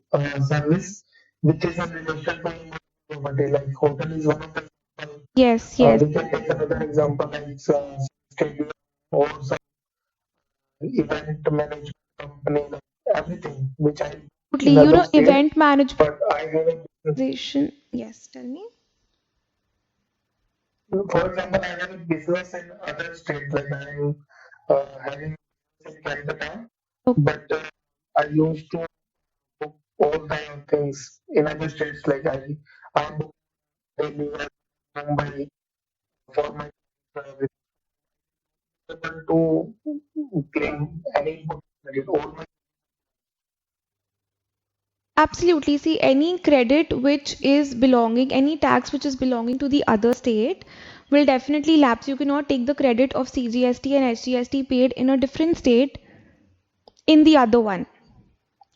S2: service which is in relation to property. Like hotel is one of the example.
S1: yes.
S2: We can take another example like stadium or some event management company, like everything which I in
S1: You
S2: other
S1: know,
S2: state,
S1: event management
S2: but I have a business.
S1: organization. Yes, tell me.
S2: For example, I have a business in other state, like I am having in Calcutta,
S1: Okay.
S2: but I used to book all kind of things in other states. Like I book Delhi, Mumbai for my able to claim any input credit. All my
S1: Absolutely. See, any credit which is belonging, any tax which is belonging to the other state will definitely lapse. You cannot take the credit of CGST and SGST paid in a different state in the other one.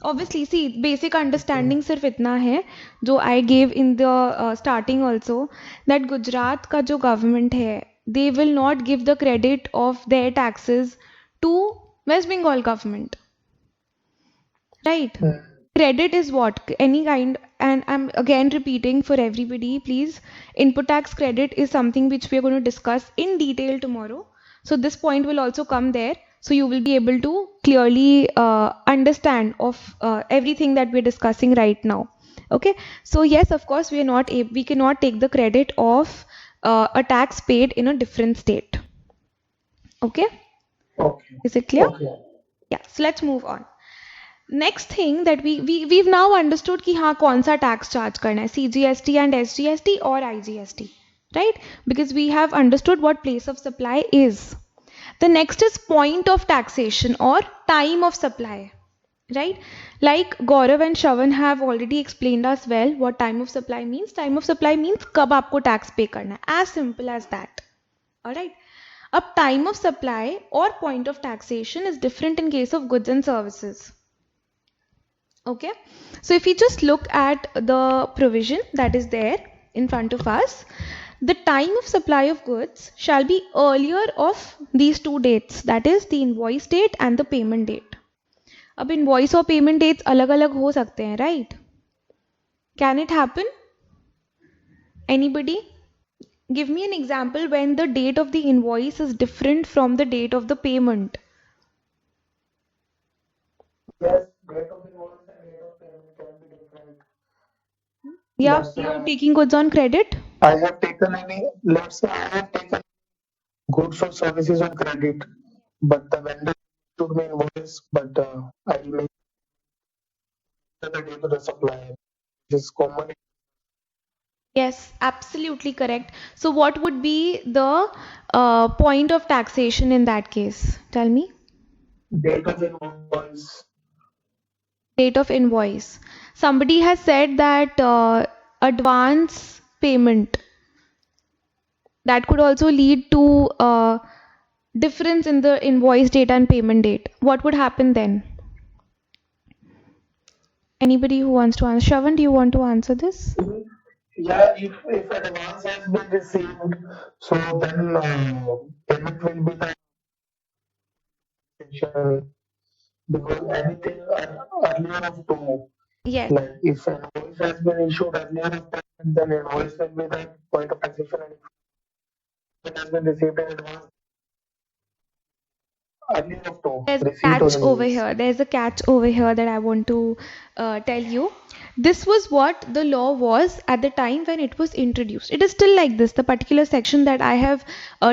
S1: Obviously, see, basic understanding सिर्फ इतना है जो I gave in the starting also, that Gujarat का जो government है, they will not give the credit of their taxes to West Bengal government, right? Credit is what? Any kind, and I'm again repeating for everybody, please. Input tax credit is something which we are going to discuss in detail tomorrow. So this point will also come there. So you will be able to clearly understand of everything that we're discussing right now. Okay. So yes, of course, we cannot take the credit of a tax paid in a different state. Okay.
S2: Okay.
S1: Is it clear?
S2: Okay.
S1: Yeah. So let's move on. Next thing that we've now understood कि हाँ कौन सा tax charge करना है, CGST and SGST और IGST, right? Because we have understood what place of supply is. The next is point of taxation or time of supply, right? Like Gaurav and Shravan have already explained us well what time of supply means. Time of supply means कब आपको tax pay करना है, as simple as that. Alright. अब time of supply or point of taxation is different in case of goods and services. Okay, so if we just look at the provision that is there in front of us, the time of supply of goods shall be earlier of these two dates, that is the invoice date and the payment date. अब invoice और payment dates अलग अलग हो सकते हैं, right? Can it happen? Anybody? Give me an example when the date of the invoice is different from the date of the payment.
S2: Yes, date of invoice and date of payment can be different.
S1: Yeah,
S2: Let's
S1: you're
S2: say
S1: taking goods on credit.
S2: I have taken let's say I have taken goods or services on credit, but the vendor should me invoice, but I will make the date of the supplier. This is common.
S1: Yes, absolutely correct. So what would be the point of taxation in that case? Tell me.
S2: Date of invoice.
S1: Date of invoice. Somebody has said that advance payment. That could also lead to difference in the invoice date and payment date. What would happen then? Anybody who wants to answer? Shravan, do you want to answer this?
S2: Yeah, if advance has been received, so then payment will be the section because anything earlier of two.
S1: Yes.
S2: Like if an invoice has been issued earlier of payment, then invoice will be the point of taxation, and if it has been received in advance earlier of two,
S1: There's a
S2: receipt or
S1: catch over
S2: release.
S1: here. There's a catch over here that I want to tell you. This was what the law was at the time when it was introduced. It is still like this. The particular section that I have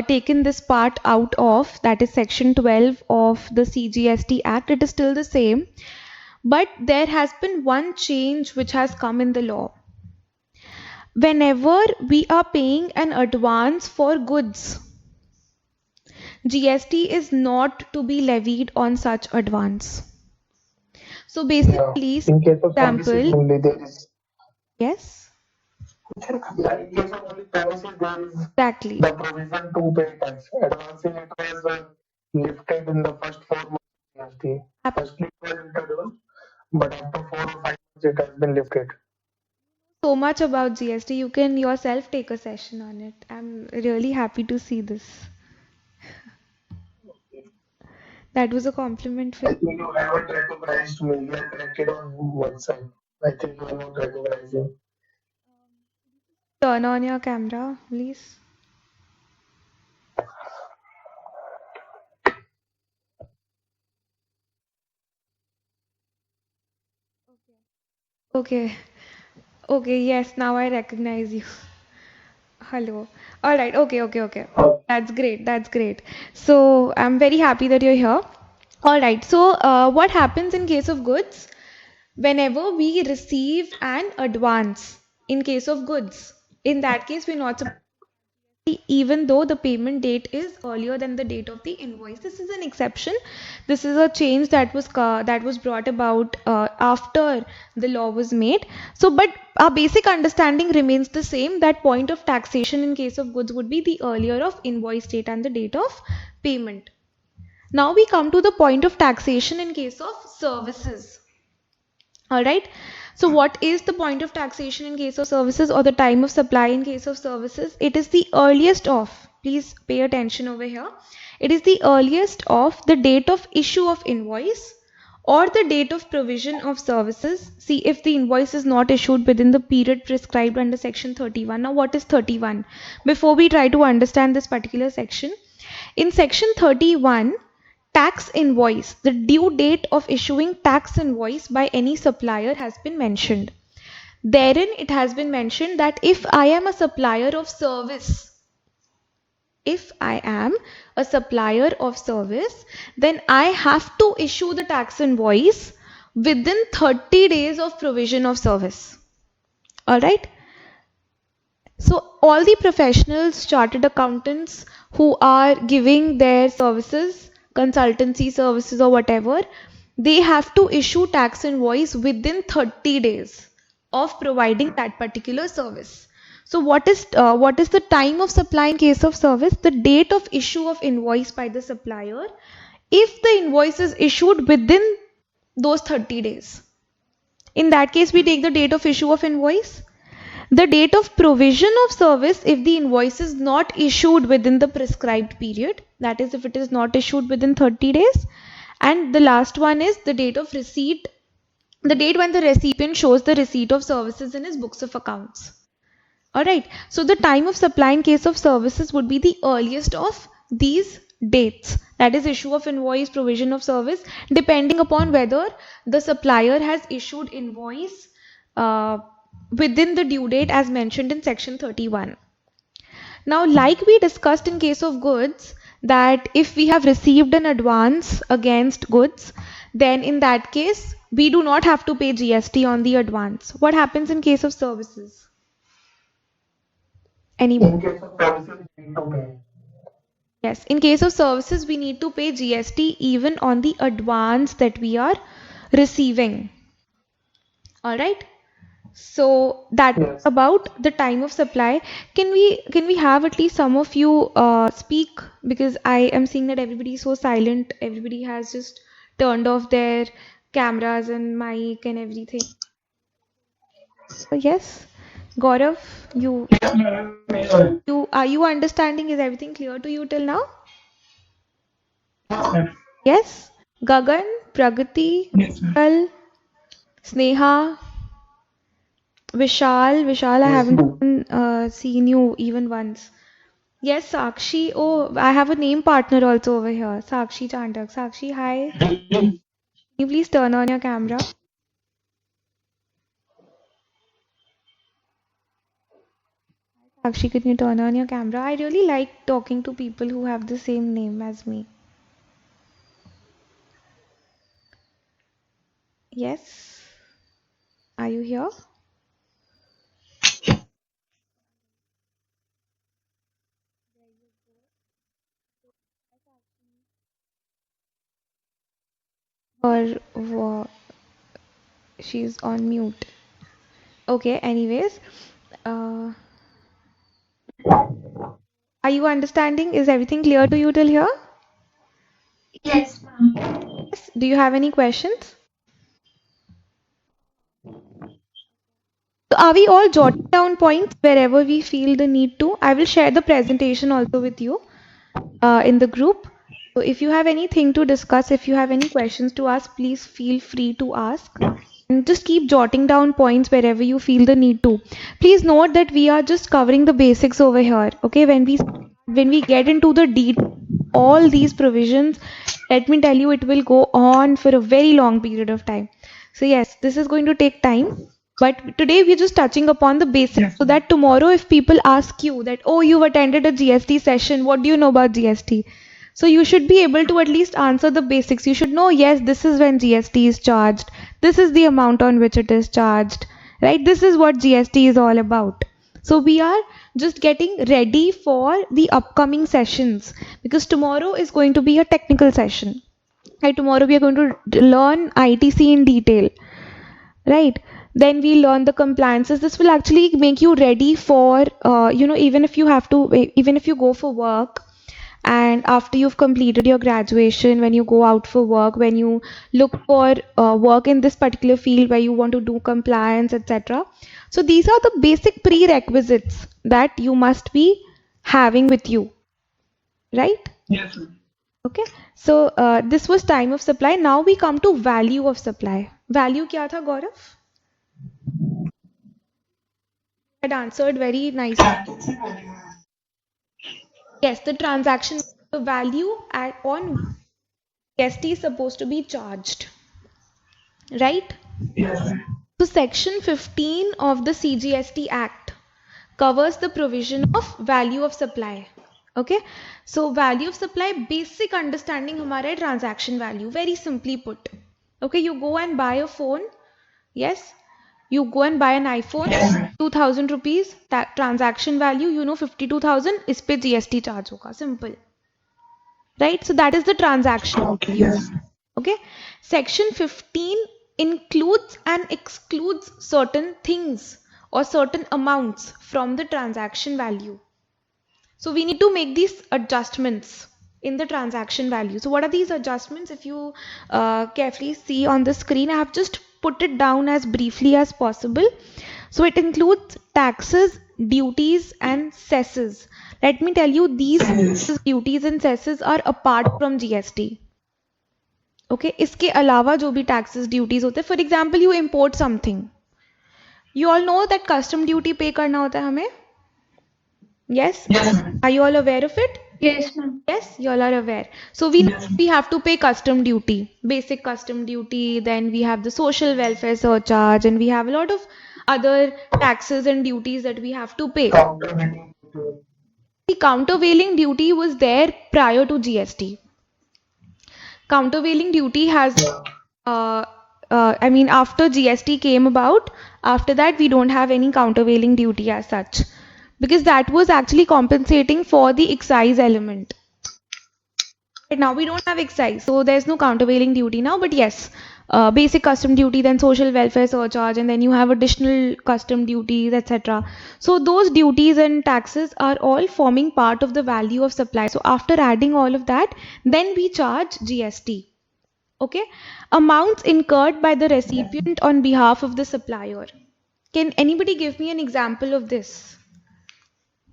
S1: taken this part out of, that is section 12 of the CGST Act, it is still the same. But there has been one change which has come in the law. Whenever we are paying an advance for goods, GST is not to be levied on such advance. So
S2: Yeah.
S1: basically,
S2: In case of services
S1: example,
S2: only there is.
S1: yes,
S2: Yeah, in case of only services there is
S1: exactly.
S2: the provision to pay tax. Advancing it was lifted in the first 4 months of GST. Firstly, it was introduced, but after 4 or 5 months, it has been lifted.
S1: So much about GST, you can yourself take a session on it. I'm really happy to see this. That was a compliment for
S2: I
S1: you.
S2: think you haven't recognized me. You are connected on one side. I think you are not recognizing.
S1: Turn on your camera, please. Okay. Okay, yes, now I recognize you. Hello. All right. Okay. That's great. That's great. So I'm very happy that you're here. All right. So what happens in case of goods? Whenever we receive an advance in case of goods, in that case, we're not supposed to, even though the payment date is earlier than the date of the invoice. This is an exception. This is a change that was brought about after the law was made. So, but our basic understanding remains the same, that point of taxation in case of goods would be the earlier of invoice date and the date of payment. Now we come to the point of taxation in case of services. All right. So what is the point of taxation in case of services, or the time of supply in case of services? It is the earliest of, please pay attention over here. It is the earliest of the date of issue of invoice or the date of provision of services. See, if the invoice is not issued within the period prescribed under section 31. Now what is 31? Before we try to understand this particular section, in section 31, tax invoice, the due date of issuing tax invoice by any supplier has been mentioned. Therein it has been mentioned that if I am a supplier of service, then I have to issue the tax invoice within 30 days of provision of service. All right. So all the professionals, chartered accountants who are giving their services, consultancy services or whatever, they have to issue tax invoice within 30 days of providing that particular service. So what is the time of supply in case of service? The date of issue of invoice by the supplier, if the invoice is issued within those 30 days. In that case, we take the date of issue of invoice. The date of provision of service if the invoice is not issued within the prescribed period, that is, if it is not issued within 30 days. And the last one is the date of receipt, the date when the recipient shows the receipt of services in his books of accounts. Alright, so the time of supply in case of services would be the earliest of these dates, that is issue of invoice, provision of service, depending upon whether the supplier has issued invoice within the due date as mentioned in section 31. Now, like we discussed in case of goods, that if we have received an advance against goods, then in that case we do not have to pay GST on the advance. What happens in case of services? Anyone?
S2: In case of services, we need to pay.
S1: Yes, in case of services, we need to pay GST even on the advance that we are receiving. All right. So that's
S2: Yes.
S1: about the time of supply. Can we have at least some of you speak, because I am seeing that everybody is so silent. Everybody has just turned off their cameras and mic and everything. So yes, Gaurav,
S5: Yes, ma'am.
S1: are you understanding? Is everything clear to you till now?
S5: Yes, ma'am.
S1: Yes. Gagan, Pragati,
S5: Yes, ma'am.
S1: Kal, Sneha, Vishal, I
S2: Yes,
S1: haven't
S2: ma'am.
S1: even, seen you even once. Yes, Sakshi. Oh, I have a name partner also over here. Sakshi Chandak. Sakshi, hi. Can you please turn on your camera? Sakshi, can you turn on your camera? I really like talking to people who have the same name as me. Yes. Are you here? Or she's on mute. Okay, anyways. Uh, are you understanding? Is everything clear to you till here?
S3: Yes, ma'am.
S1: Yes. Do you have any questions? So are we all jotting down points wherever we feel the need to? I will share the presentation also with you in the group. So if you have anything to discuss, if you have any questions to ask, please feel free to ask. And just keep jotting down points wherever you feel the need to. Please note that we are just covering the basics over here. Okay, when we get into the detail, all these provisions, let me tell you, it will go on for a very long period of time. So yes, this is going to take time. But today we're just touching upon the basics,
S5: Yes,
S1: so that tomorrow if people ask you that, oh, you've attended a GST session, what do you know about GST? So you should be able to at least answer the basics. You should know, yes, this is when GST is charged. This is the amount on which it is charged, right? This is what GST is all about. So we are just getting ready for the upcoming sessions, because tomorrow is going to be a technical session. Right? Tomorrow we are going to learn ITC in detail, right? Then we learn the compliances. This will actually make you ready for, even if you go for work and after you've completed your graduation, when you go out for work, when you look for work in this particular field where you want to do compliance, etc. So these are the basic prerequisites that you must be having with you, right?
S5: Yes, ma'am.
S1: Okay, so this was time of supply. Now we come to value of supply. Value kya tha, Gaurav? Had answered very nicely. Yes, the transaction value on GST is supposed to be charged, right?
S5: Yes, ma'am.
S1: So section 15 of the CGST Act covers the provision of value of supply. Okay, so value of supply, basic understanding हमारा है transaction value, very simply put. Okay, you go and buy a phone. Yes, you go and buy an iPhone, 2000 rupees, that transaction value, you know 52,000, इस पे GST charge होगा, simple. Right, so that is the transaction
S5: Okay,
S1: value.
S5: yes.
S1: Okay, section 15 includes and excludes certain things or certain amounts from the transaction value. So we need to make these adjustments in the transaction value. So what are these adjustments? If you carefully see on the screen, I have just put it down as briefly as possible. So it includes taxes, duties and cesses. Let me tell you, these taxes, duties and cesses are apart from GST. Okay, इसके अलावा जो भी taxes, duties होते हैं, for example, you import something. You all know that custom duty pay करना होता है हमें. Yes?
S5: Yes.
S1: Are you all aware of it?
S4: Yes, ma'am.
S1: Yes, you all are aware. So we have to pay custom duty, basic custom duty. Then we have the social welfare surcharge, and we have a lot of other taxes and duties that we have to pay. The countervailing duty was there prior to GST. Countervailing duty has, after GST came about, after that we don't have any countervailing duty as such, because that was actually compensating for the excise element. Right now we don't have excise, so there's no countervailing duty now, but yes, basic custom duty, then social welfare surcharge, and then you have additional custom duties, etc. So those duties and taxes are all forming part of the value of supply. So after adding all of that, then we charge GST. Okay, amounts incurred by the recipient on behalf of the supplier. Can anybody give me an example of this?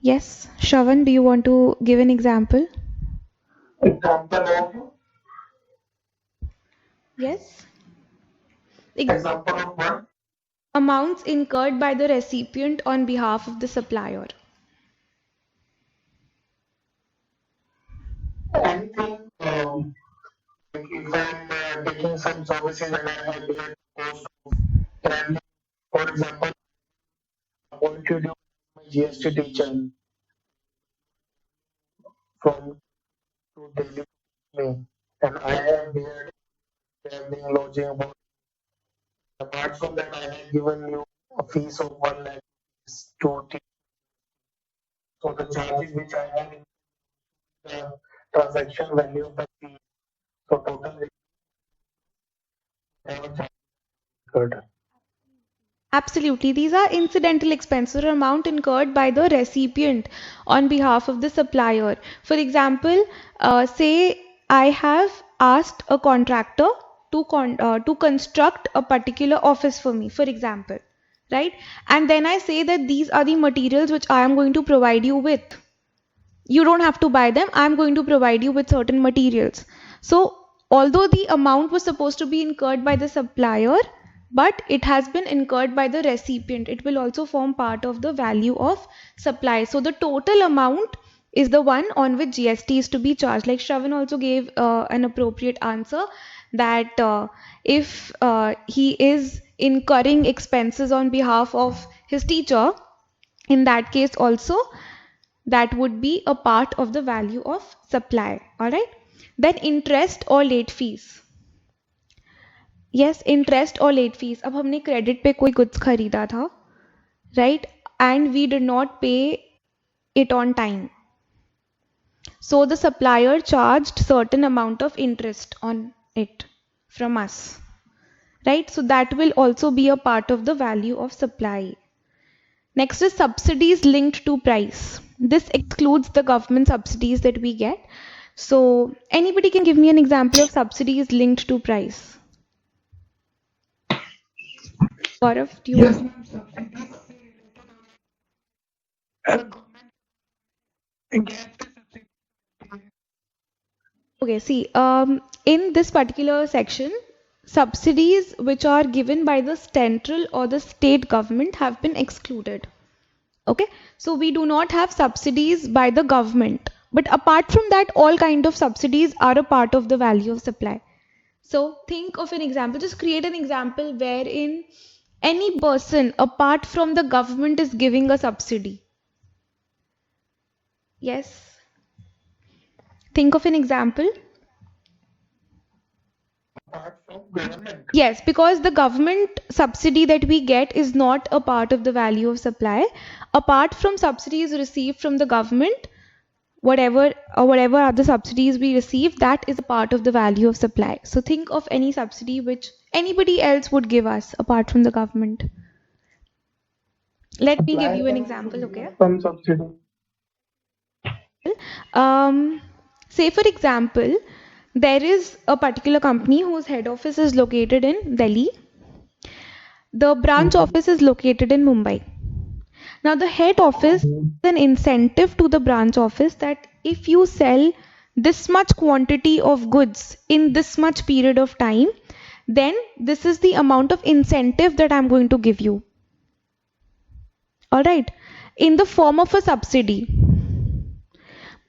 S1: Yes, Shravan, do you want to give an example?
S2: Example of
S1: Yes.
S2: example of what?
S1: Amounts incurred by the recipient on behalf of the supplier.
S2: Anything like if I'm taking some services and I have different cost of traveling, for example, I'm going to do my GST teacher from to Delhi me, and I have here traveling, lodging. About apart from that, I have given you a fees of 1 lakh to teach. So the charges which I have in the transaction value of the fee. So total good.
S1: Absolutely. These are incidental expenses or amount incurred by the recipient on behalf of the supplier. For example, say I have asked a contractor to construct a particular office for me, for example, right? And then I say that these are the materials which I am going to provide you with. You don't have to buy them. I'm going to provide you with certain materials. So although the amount was supposed to be incurred by the supplier, but it has been incurred by the recipient, it will also form part of the value of supply. So the total amount is the one on which GST is to be charged. Like Shravan also gave an appropriate answer that if he is incurring expenses on behalf of his teacher, in that case also that would be a part of the value of supply. All right, then interest or late fees. Yes, interest or late fees. अब हमने credit पे कोई goods खरीदा था, right, and we did not pay it on time, so the supplier charged certain amount of interest on it from us, right? So that will also be a part of the value of supply. Next is subsidies linked to price. This excludes the government subsidies that we get. So anybody can give me an example of subsidies linked to price. Gaurav, do you
S5: Yes,
S1: want?
S5: ma'am. Subsidies government and gas subsidy.
S1: Okay, see, in this particular section, subsidies which are given by the central or the state government have been excluded. Okay, so we do not have subsidies by the government. But apart from that, all kind of subsidies are a part of the value of supply. So think of an example, just create an example wherein any person apart from the government is giving a subsidy. Yes, think of an example.
S2: Apart from government.
S1: Yes, because the government subsidy that we get is not a part of the value of supply. Apart from subsidies received from the government, whatever other subsidies we receive, that is a part of the value of supply. So think of any subsidy which anybody else would give us apart from the government. Let me give
S2: Supplier
S1: you an
S2: can also
S1: example,
S2: give
S1: okay?
S2: us some subsidy.
S1: Um, Say for example, there is a particular company whose head office is located in Delhi. The branch
S2: Mhm.
S1: office is located in Mumbai. Now, the head office
S2: Mhm.
S1: an incentive to the branch office that if you sell this much quantity of goods in this much period of time, then this is the amount of incentive that I'm going to give you. All right, in the form of a subsidy.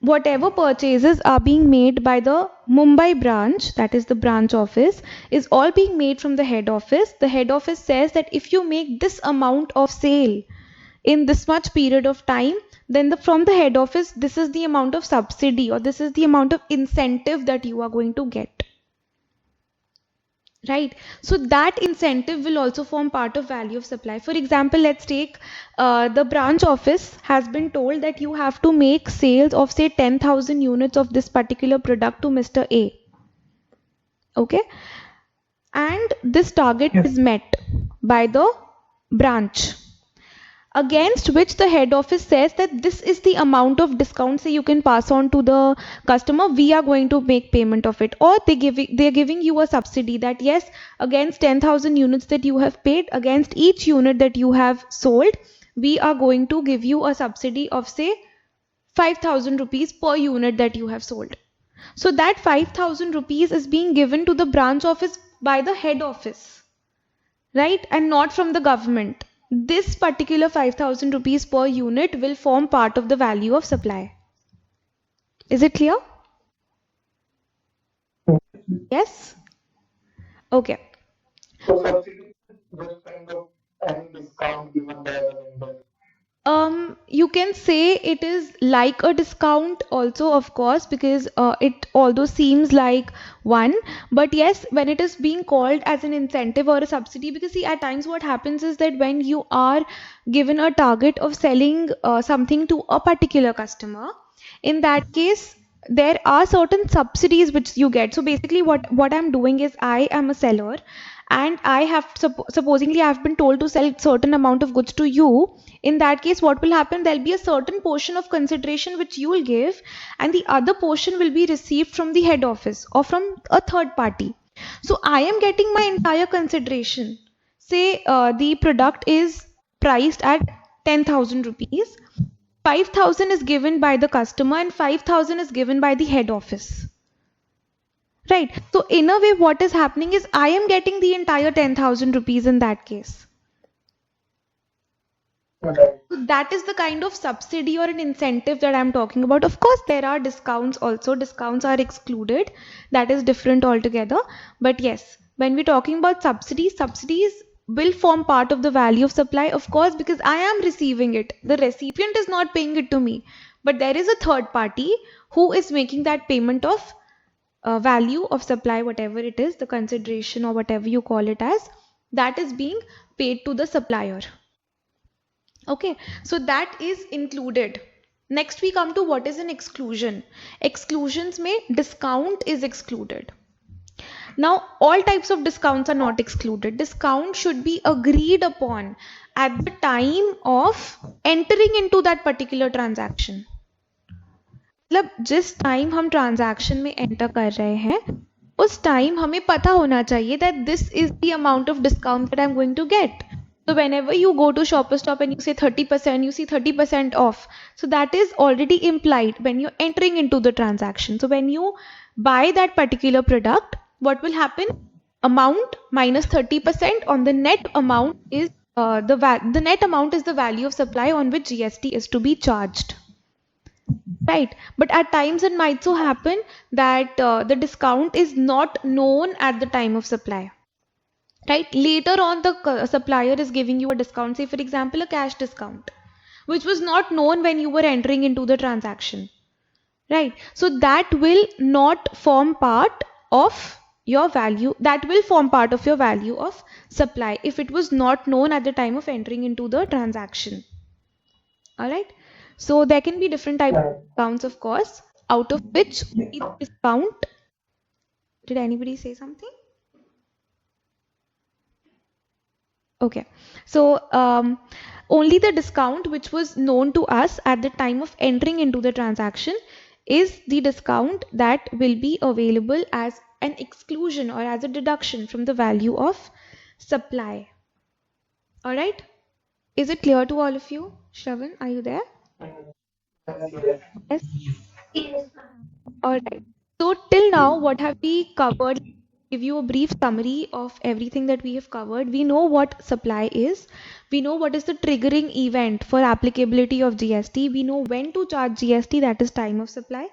S1: Whatever purchases are being made by the Mumbai branch, that is the branch office, is all being made from the head office. The head office says that if you make this amount of sale in this much period of time, then from the head office, this is the amount of subsidy or this is the amount of incentive that you are going to get. Right, so that incentive will also form part of value of supply. For example, let's take the branch office has been told that you have to make sales of say 10,000 units of this particular product to Mr. A. Okay, and this target
S5: Yes.
S1: is met by the branch, against which the head office says that this is the amount of discount say you can pass on to the customer, we are going to make payment of it, or they're giving you a subsidy that yes, against 10,000 units that you have paid, against each unit that you have sold, we are going to give you a subsidy of say 5,000 rupees per unit that you have sold. So that 5,000 rupees is being given to the branch office by the head office, right, and not from the government. This particular 5,000 rupees per unit will form part of the value of supply. Is it clear? Yes. Okay.
S2: So subsidy is just kind of any discount given by the vendor.
S1: You can say it is like a discount also, of course, because it although seems like one, but yes, when it is being called as an incentive or a subsidy, because see, at times what happens is that when you are given a target of selling something to a particular customer, in that case, there are certain subsidies which you get. So basically, what I'm doing is I am a seller, and I have supposingly I've been told to sell certain amount of goods to you. In that case, what will happen, there'll be a certain portion of consideration which you will give, and the other portion will be received from the head office or from a third party. So I am getting my entire consideration. Say the product is priced at 10,000 rupees. 5,000 is given by the customer and 5,000 is given by the head office. Right. So in a way, what is happening is I am getting the entire 10,000 rupees in that case.
S2: Right.
S1: So that is the kind of subsidy or an incentive that I'm talking about. Of course, there are discounts also. Discounts are excluded. That is different altogether. But yes, when we're talking about subsidies, subsidies will form part of the value of supply, of course, because I am receiving it. The recipient is not paying it to me, but there is a third party who is making that payment of value of supply, whatever it is, the consideration or whatever you call it as, that is being paid to the supplier. Okay, so that is included. Next, we come to what is an exclusion. Exclusions may discount is excluded. Now, all types of discounts are not excluded. Discount should be agreed upon at the time of entering into that particular transaction. मतलब जिस time हम transaction में enter कर रहे हैं उस time हमें पता होना चाहिए that this is the amount of discount that I'm going to get. So whenever you go to Shopper Stop and you say 30%, you see 30% off. So that is already implied when you're entering into the transaction. So when you buy that particular product, what will happen? Amount minus 30% on the net amount is the net amount is the value of supply on which GST is to be charged. Right, but at times it might so happen that the discount is not known at the time of supply. Right, later on the supplier is giving you a discount, say for example a cash discount, which was not known when you were entering into the transaction. Right, so that will not form part of your value, that will form part of your value of supply if it was not known at the time of entering into the transaction. All right, so there can be different types of discounts, of course, out of which only the discount. Did anybody say something? Okay, so only the discount which was known to us at the time of entering into the transaction is the discount that will be available as an exclusion or as a deduction from the value of supply. All right, is it clear to all of you? Shravan, are you there? Yes.
S3: Yes.
S1: All right. So till now, what have we covered? Give you a brief summary of everything that we have covered. We know what supply is. We know what is the triggering event for applicability of GST. We know when to charge GST, that is time of supply.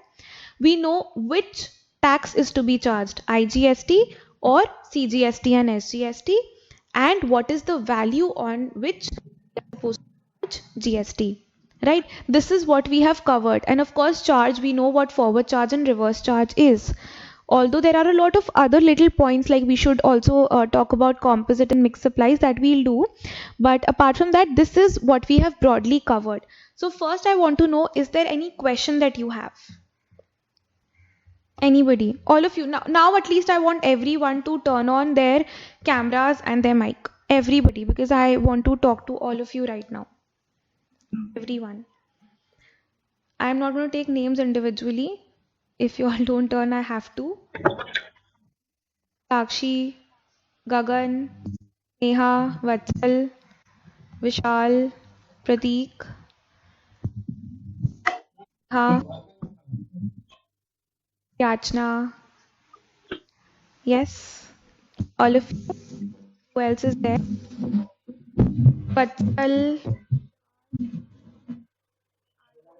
S1: We know which tax is to be charged, IGST or CGST and SGST, and what is the value on which we are supposed to charge GST. Right, this is what we have covered, and of course charge, we know what forward charge and reverse charge is. Although there are a lot of other little points, like we should also talk about composite and mixed supplies, that we'll do, but apart from that, this is what we have broadly covered. So first I want to know, is there any question that you have? Anybody? All of you? Now at least I want everyone to turn on their cameras and their mic. Everybody, because I want to talk to all of you right now. Everyone. I'm not going to take names individually. If you all don't turn, I have to. Sakshi, Gagan, Neha, Vatsal, Vishal, Prateek, Ha, Yachna. Yes, all of you. Who else is there? Vatsal,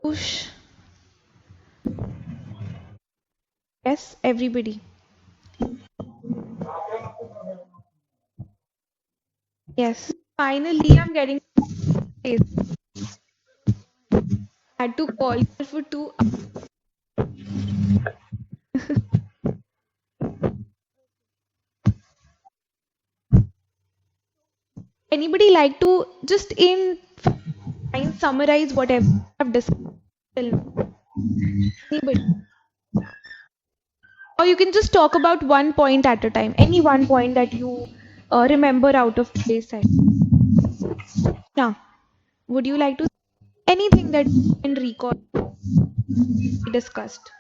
S1: Kush. Yes, everybody. Yes. Finally, I'm getting space. I had to call you for 2 hours. Anybody like to just in time summarize whatever I've discussed till now? Anybody? Or you can just talk about one point at a time. Any one point that you remember out of today's session. Yeah. Would you like to anything that you can recall we discussed?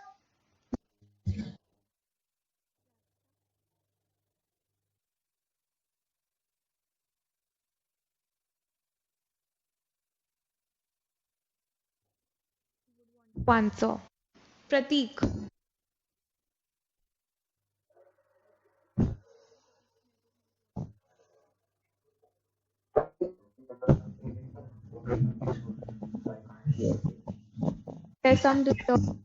S1: Answer. Prateek. There's some disturbance.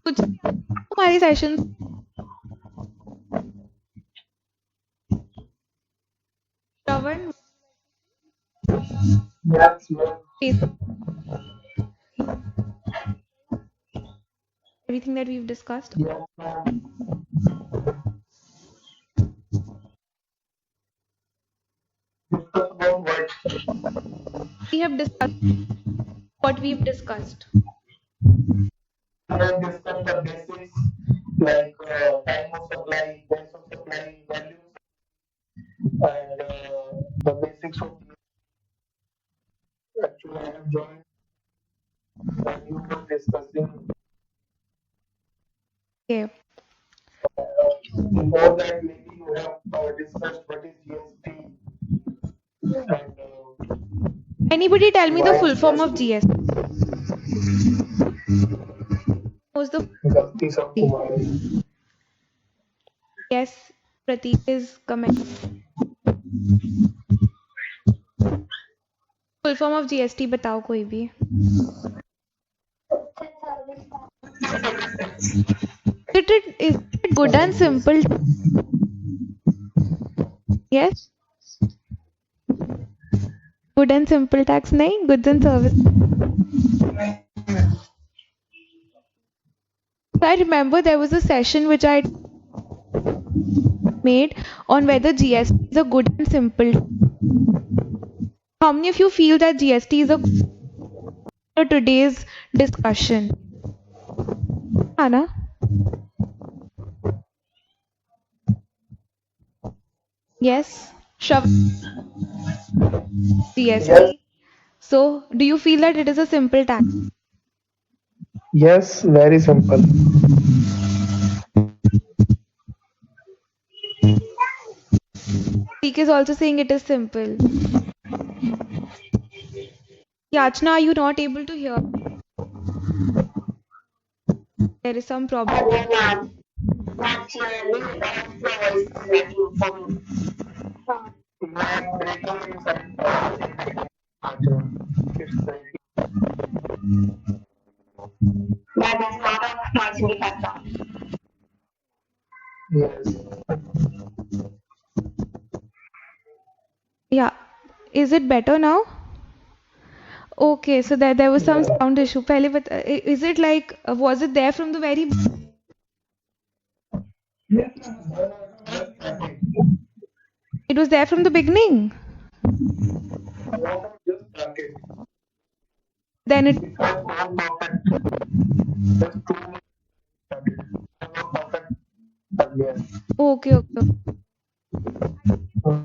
S1: कुछ हमारी session Shravan,
S2: Yes, yes.
S1: everything that we've discussed.
S2: Yes, ma'am.
S1: We have discussed what we've discussed.
S2: We have discussed the basics like time of supply, days of supply, values, and the basics of actually I have joined when you were discussing.
S1: Okay.
S2: Before that, maybe you have discussed what is GST and
S1: Anybody tell me the
S2: why
S1: full form of
S2: GST.
S1: GST? What's the
S2: Gapti Sab Kumar.
S1: yes? Pratik is comment. Full form of GST बताओ कोई भी. Is it good and simple? Yes, good and simple tax नहीं, goods and service. So I remember there was a session which I made on whether GST is a good and simple. How many of you feel that GST is a for today's discussion? Anna? Yes. Shav
S2: Yes,
S1: GST. So do you feel that it is a simple tax?
S2: yes, very simple.
S1: Pratik is also saying it is simple. Yachna, are you not able to hear? There is some problem.
S3: Again, not clearly, your voice is lacking for me.
S2: You are breaking inside. It's breaking.
S3: That is not a much in the background.
S2: Yes.
S1: Yeah. Is it better now? Okay, so there was some
S2: Yeah.
S1: sound issue. पहले is it like was it there from the very
S2: Yes. Just started.
S1: it was there from the beginning?
S2: Just started.
S1: Then it
S2: It was not perfect. Just 2 minutes started. It was not perfect earlier.
S1: okay, okay.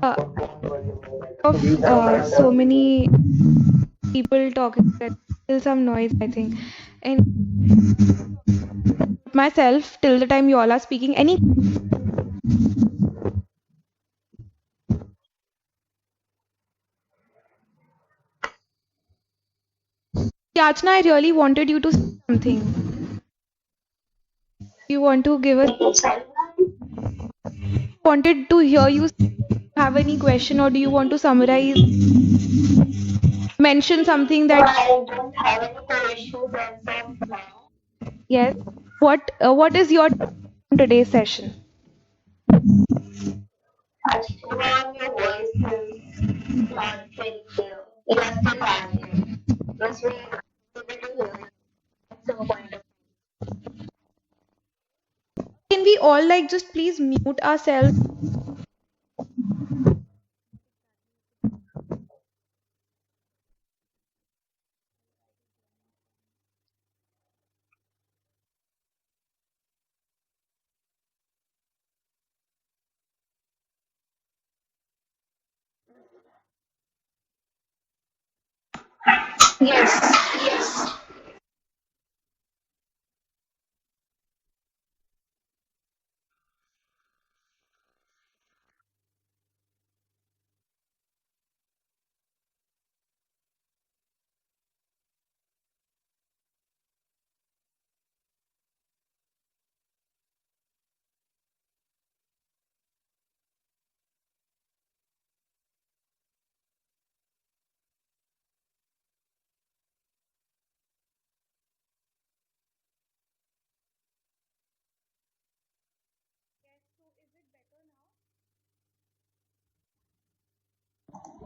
S1: Uh,
S2: Don't worry about it.
S1: of
S2: We have done
S1: so
S2: that before.
S1: many people talking, there's still some noise, I think. And myself till the time you all are speaking, any Yachna, I really wanted you to say something. You want to give us
S3: Sorry,
S1: wanted to hear you have any question, or do you want to summarize, mention something that
S3: I don't have any questions as of now.
S1: yes. What is your today's session?
S3: Actually, your voice is not very clear. You are still lagging. Yes, we are able to hear you at some point of
S1: Can we all like just please mute ourselves?
S3: Yes, yes.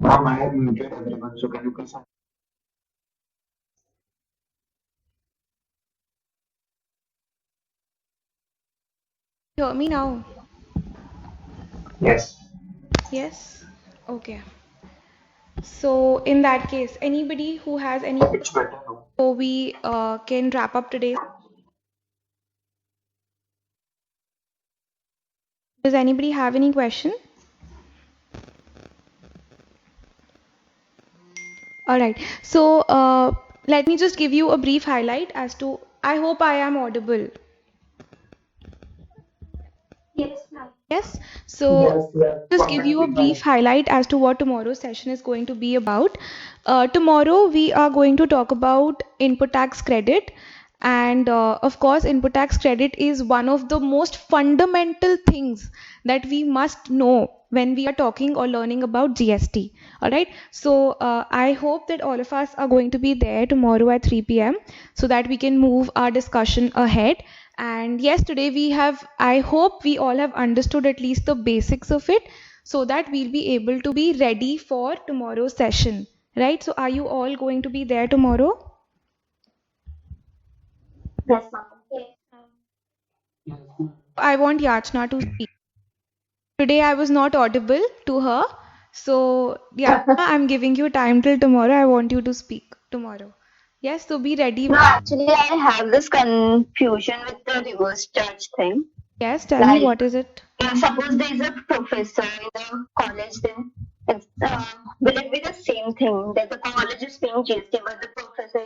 S2: I have muted everyone, so can you please?
S1: Hear me now?
S2: Yes.
S1: Yes. Okay. So in that case, anybody who has any, so we can wrap up today. Does anybody have any question? All right. So let me just give you a brief highlight as to, I hope I am audible.
S3: Yes, ma'am.
S1: Yes. So
S2: Yes, yes,
S1: just give you a
S2: perfectly
S1: brief
S2: fine.
S1: highlight as to what tomorrow's session is going to be about. Tomorrow we are going to talk about input tax credit. And of course, input tax credit is one of the most fundamental things that we must know when we are talking or learning about GST. All right. So I hope that all of us are going to be there tomorrow at 3 p.m. so that we can move our discussion ahead. And yes, today we have, I hope we all have understood at least the basics of it so that we'll be able to be ready for tomorrow's session. Right? So are you all going to be there tomorrow?
S3: Yes, ma'am. Yes, ma'am.
S2: Yes, ma'am.
S1: I want Yachna to speak. Today I was not audible to her. So, Yachna, I'm giving you time till tomorrow. I want you to speak tomorrow. Yes, so be ready.
S3: No, actually, I have this confusion with the reverse charge thing.
S1: Yes, tell me
S3: Like,
S1: what is it?
S3: suppose there is a professor in the college, then it's, will it be the same thing that the college is paying GST, but the professor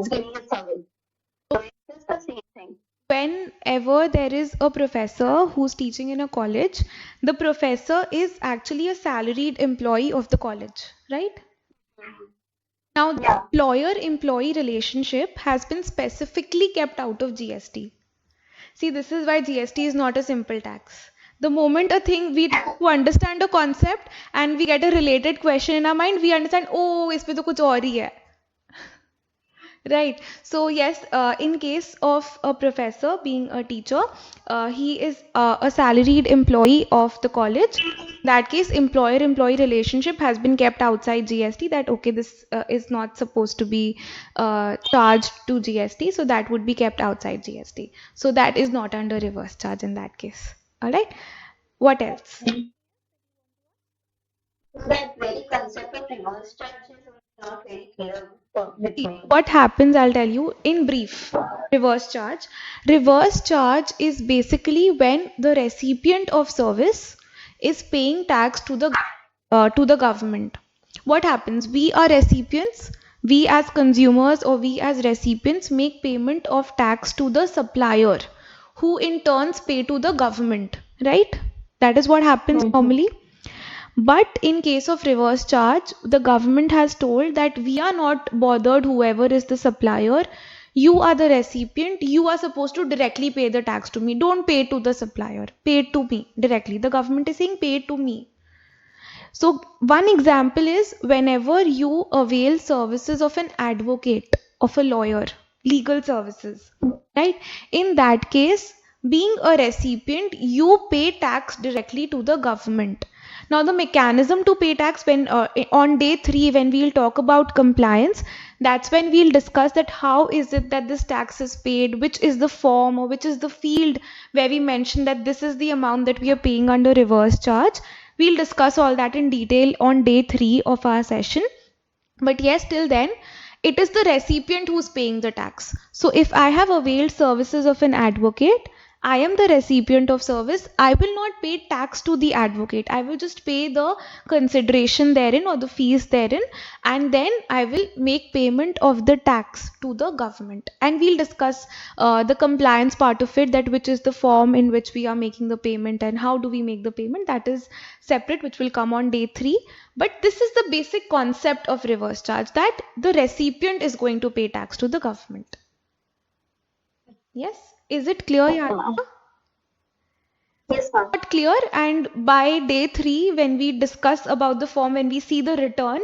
S3: is giving a service? So it's the same thing.
S1: Whenever there is a professor who's teaching in a college, the professor is actually a salaried employee of the college, right? Now, the
S3: Yeah.
S1: employer-employee relationship has been specifically kept out of GST. See, this is why GST is not a simple tax. The moment a thing we try to understand a concept and we get a related question in our mind, we understand, oh, इसमें तो कुछ और ही है. Right. So yes, in case of a professor being a teacher, he is a salaried employee of the college. In that case, employer-employee relationship has been kept outside GST. That okay, this is not supposed to be charged to GST, so that would be kept outside GST. So that is not under reverse charge in that case. All right. What else?
S3: That very concept of reverse charge is not very clear with me.
S1: What happens, I'll tell you in brief. Reverse charge. Reverse charge is basically when the recipient of service is paying tax to the government. What happens? We are recipients. We as consumers or we as recipients make payment of tax to the supplier, who in turns pay to the government. Right? That is what happens normally. But in case of reverse charge, the government has told that we are not bothered whoever is the supplier. You are the recipient. You are supposed to directly pay the tax to me. Don't pay to the supplier. Pay it to me directly. The government is saying pay it to me. So one example is whenever you avail services of an advocate, of a lawyer, legal services, right? In that case, being a recipient, you pay tax directly to the government. Now, the mechanism to pay tax when on day 3, when we'll talk about compliance, that's when we'll discuss that how is it that this tax is paid, which is the form or which is the field where we mention that this is the amount that we are paying under reverse charge. We'll discuss all that in detail on day 3 of our session. But yes, till then, it is the recipient who's paying the tax. So if I have availed services of an advocate, I am the recipient of service. I will not pay tax to the advocate. I will just pay the consideration therein or the fees therein, and then I will make payment of the tax to the government. And we'll discuss the compliance part of it, that which is the form in which we are making the payment and how do we make the payment. That is separate, which will come on day 3. But this is the basic concept of reverse charge, that the recipient is going to pay tax to the government. Yes? Is it clear, Yana?
S3: Yes, ma'am.
S1: Not clear? And by day 3, when we discuss about the form, when we see the return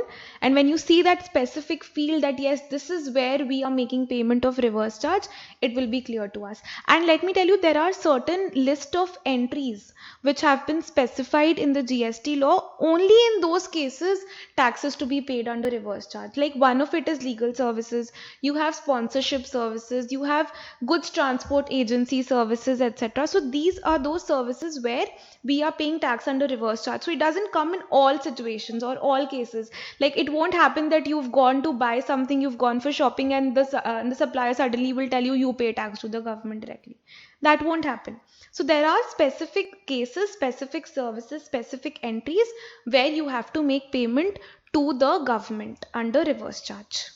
S1: And when you see that specific field that yes, this is where we are making payment of reverse charge, it will be clear to us. And let me tell you, there are certain list of entries which have been specified in the GST law. Only in those cases taxes to be paid under reverse charge. Like one of it is legal services, you have sponsorship services, you have goods transport agency services, etc. So these are those services where we are paying tax under reverse charge. So it doesn't come in all situations or all cases. Like it won't happen that you've gone to buy something, you've gone for shopping, and the supplier suddenly will tell you you pay tax to the government directly. That won't happen. So there are specific cases, specific services, specific entries where you have to make payment to the government under reverse charge.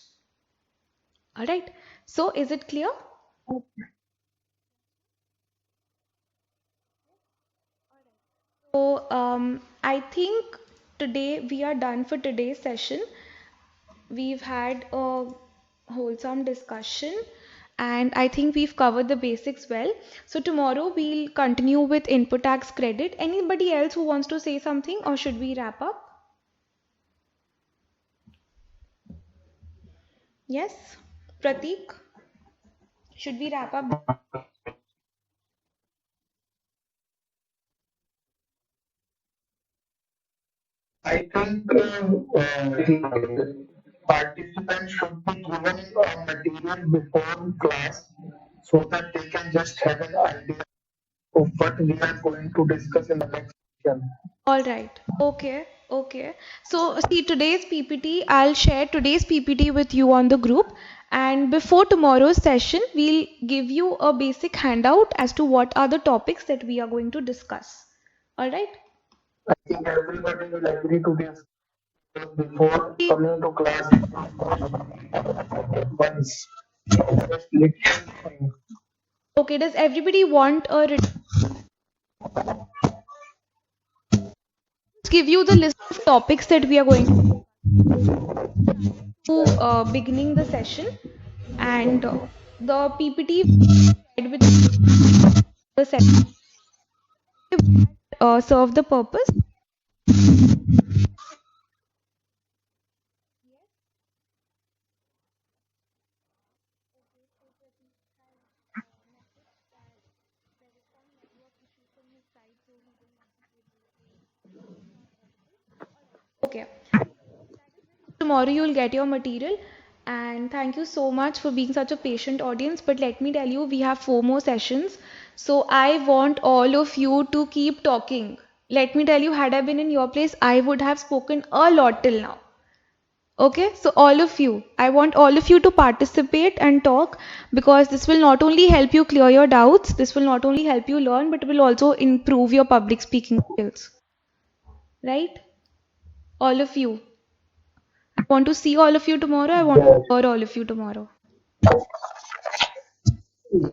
S1: All right. So is it clear? So I think today we are done for today's session. We've had a wholesome discussion and I think we've covered the basics well. So tomorrow we'll continue with input tax credit. Anybody else who wants to say something, or should we wrap up? Yes, Pratik, should we wrap up?
S2: I think participants should be given material before class so that they can just have an idea of what we are going to discuss in the next session.
S1: All right. Okay. Okay. So see today's PPT, I'll share today's PPT with you on the group. And before tomorrow's session, we'll give you a basic handout as to what are the topics that we are going to discuss. All right.
S2: I think everybody will agree to this before coming to class once. Just little thing.
S1: Okay. Does everybody want a give you the list of topics that we are going to beginning the session, and the PPT with the session serve the purpose. Okay. Tomorrow you'll get your material, and thank you so much for being such a patient audience. But let me tell you, we have 4 more sessions, so I want all of you to keep talking. Let me tell you, had I been in your place, I would have spoken a lot till now. Okay, so all of you, I want all of you to participate and talk, because this will not only help you clear your doubts, this will not only help you learn, but will also improve your public speaking skills. Right? All of you. I want to see all of you tomorrow. I want to
S2: Yes.
S1: hear all of you tomorrow.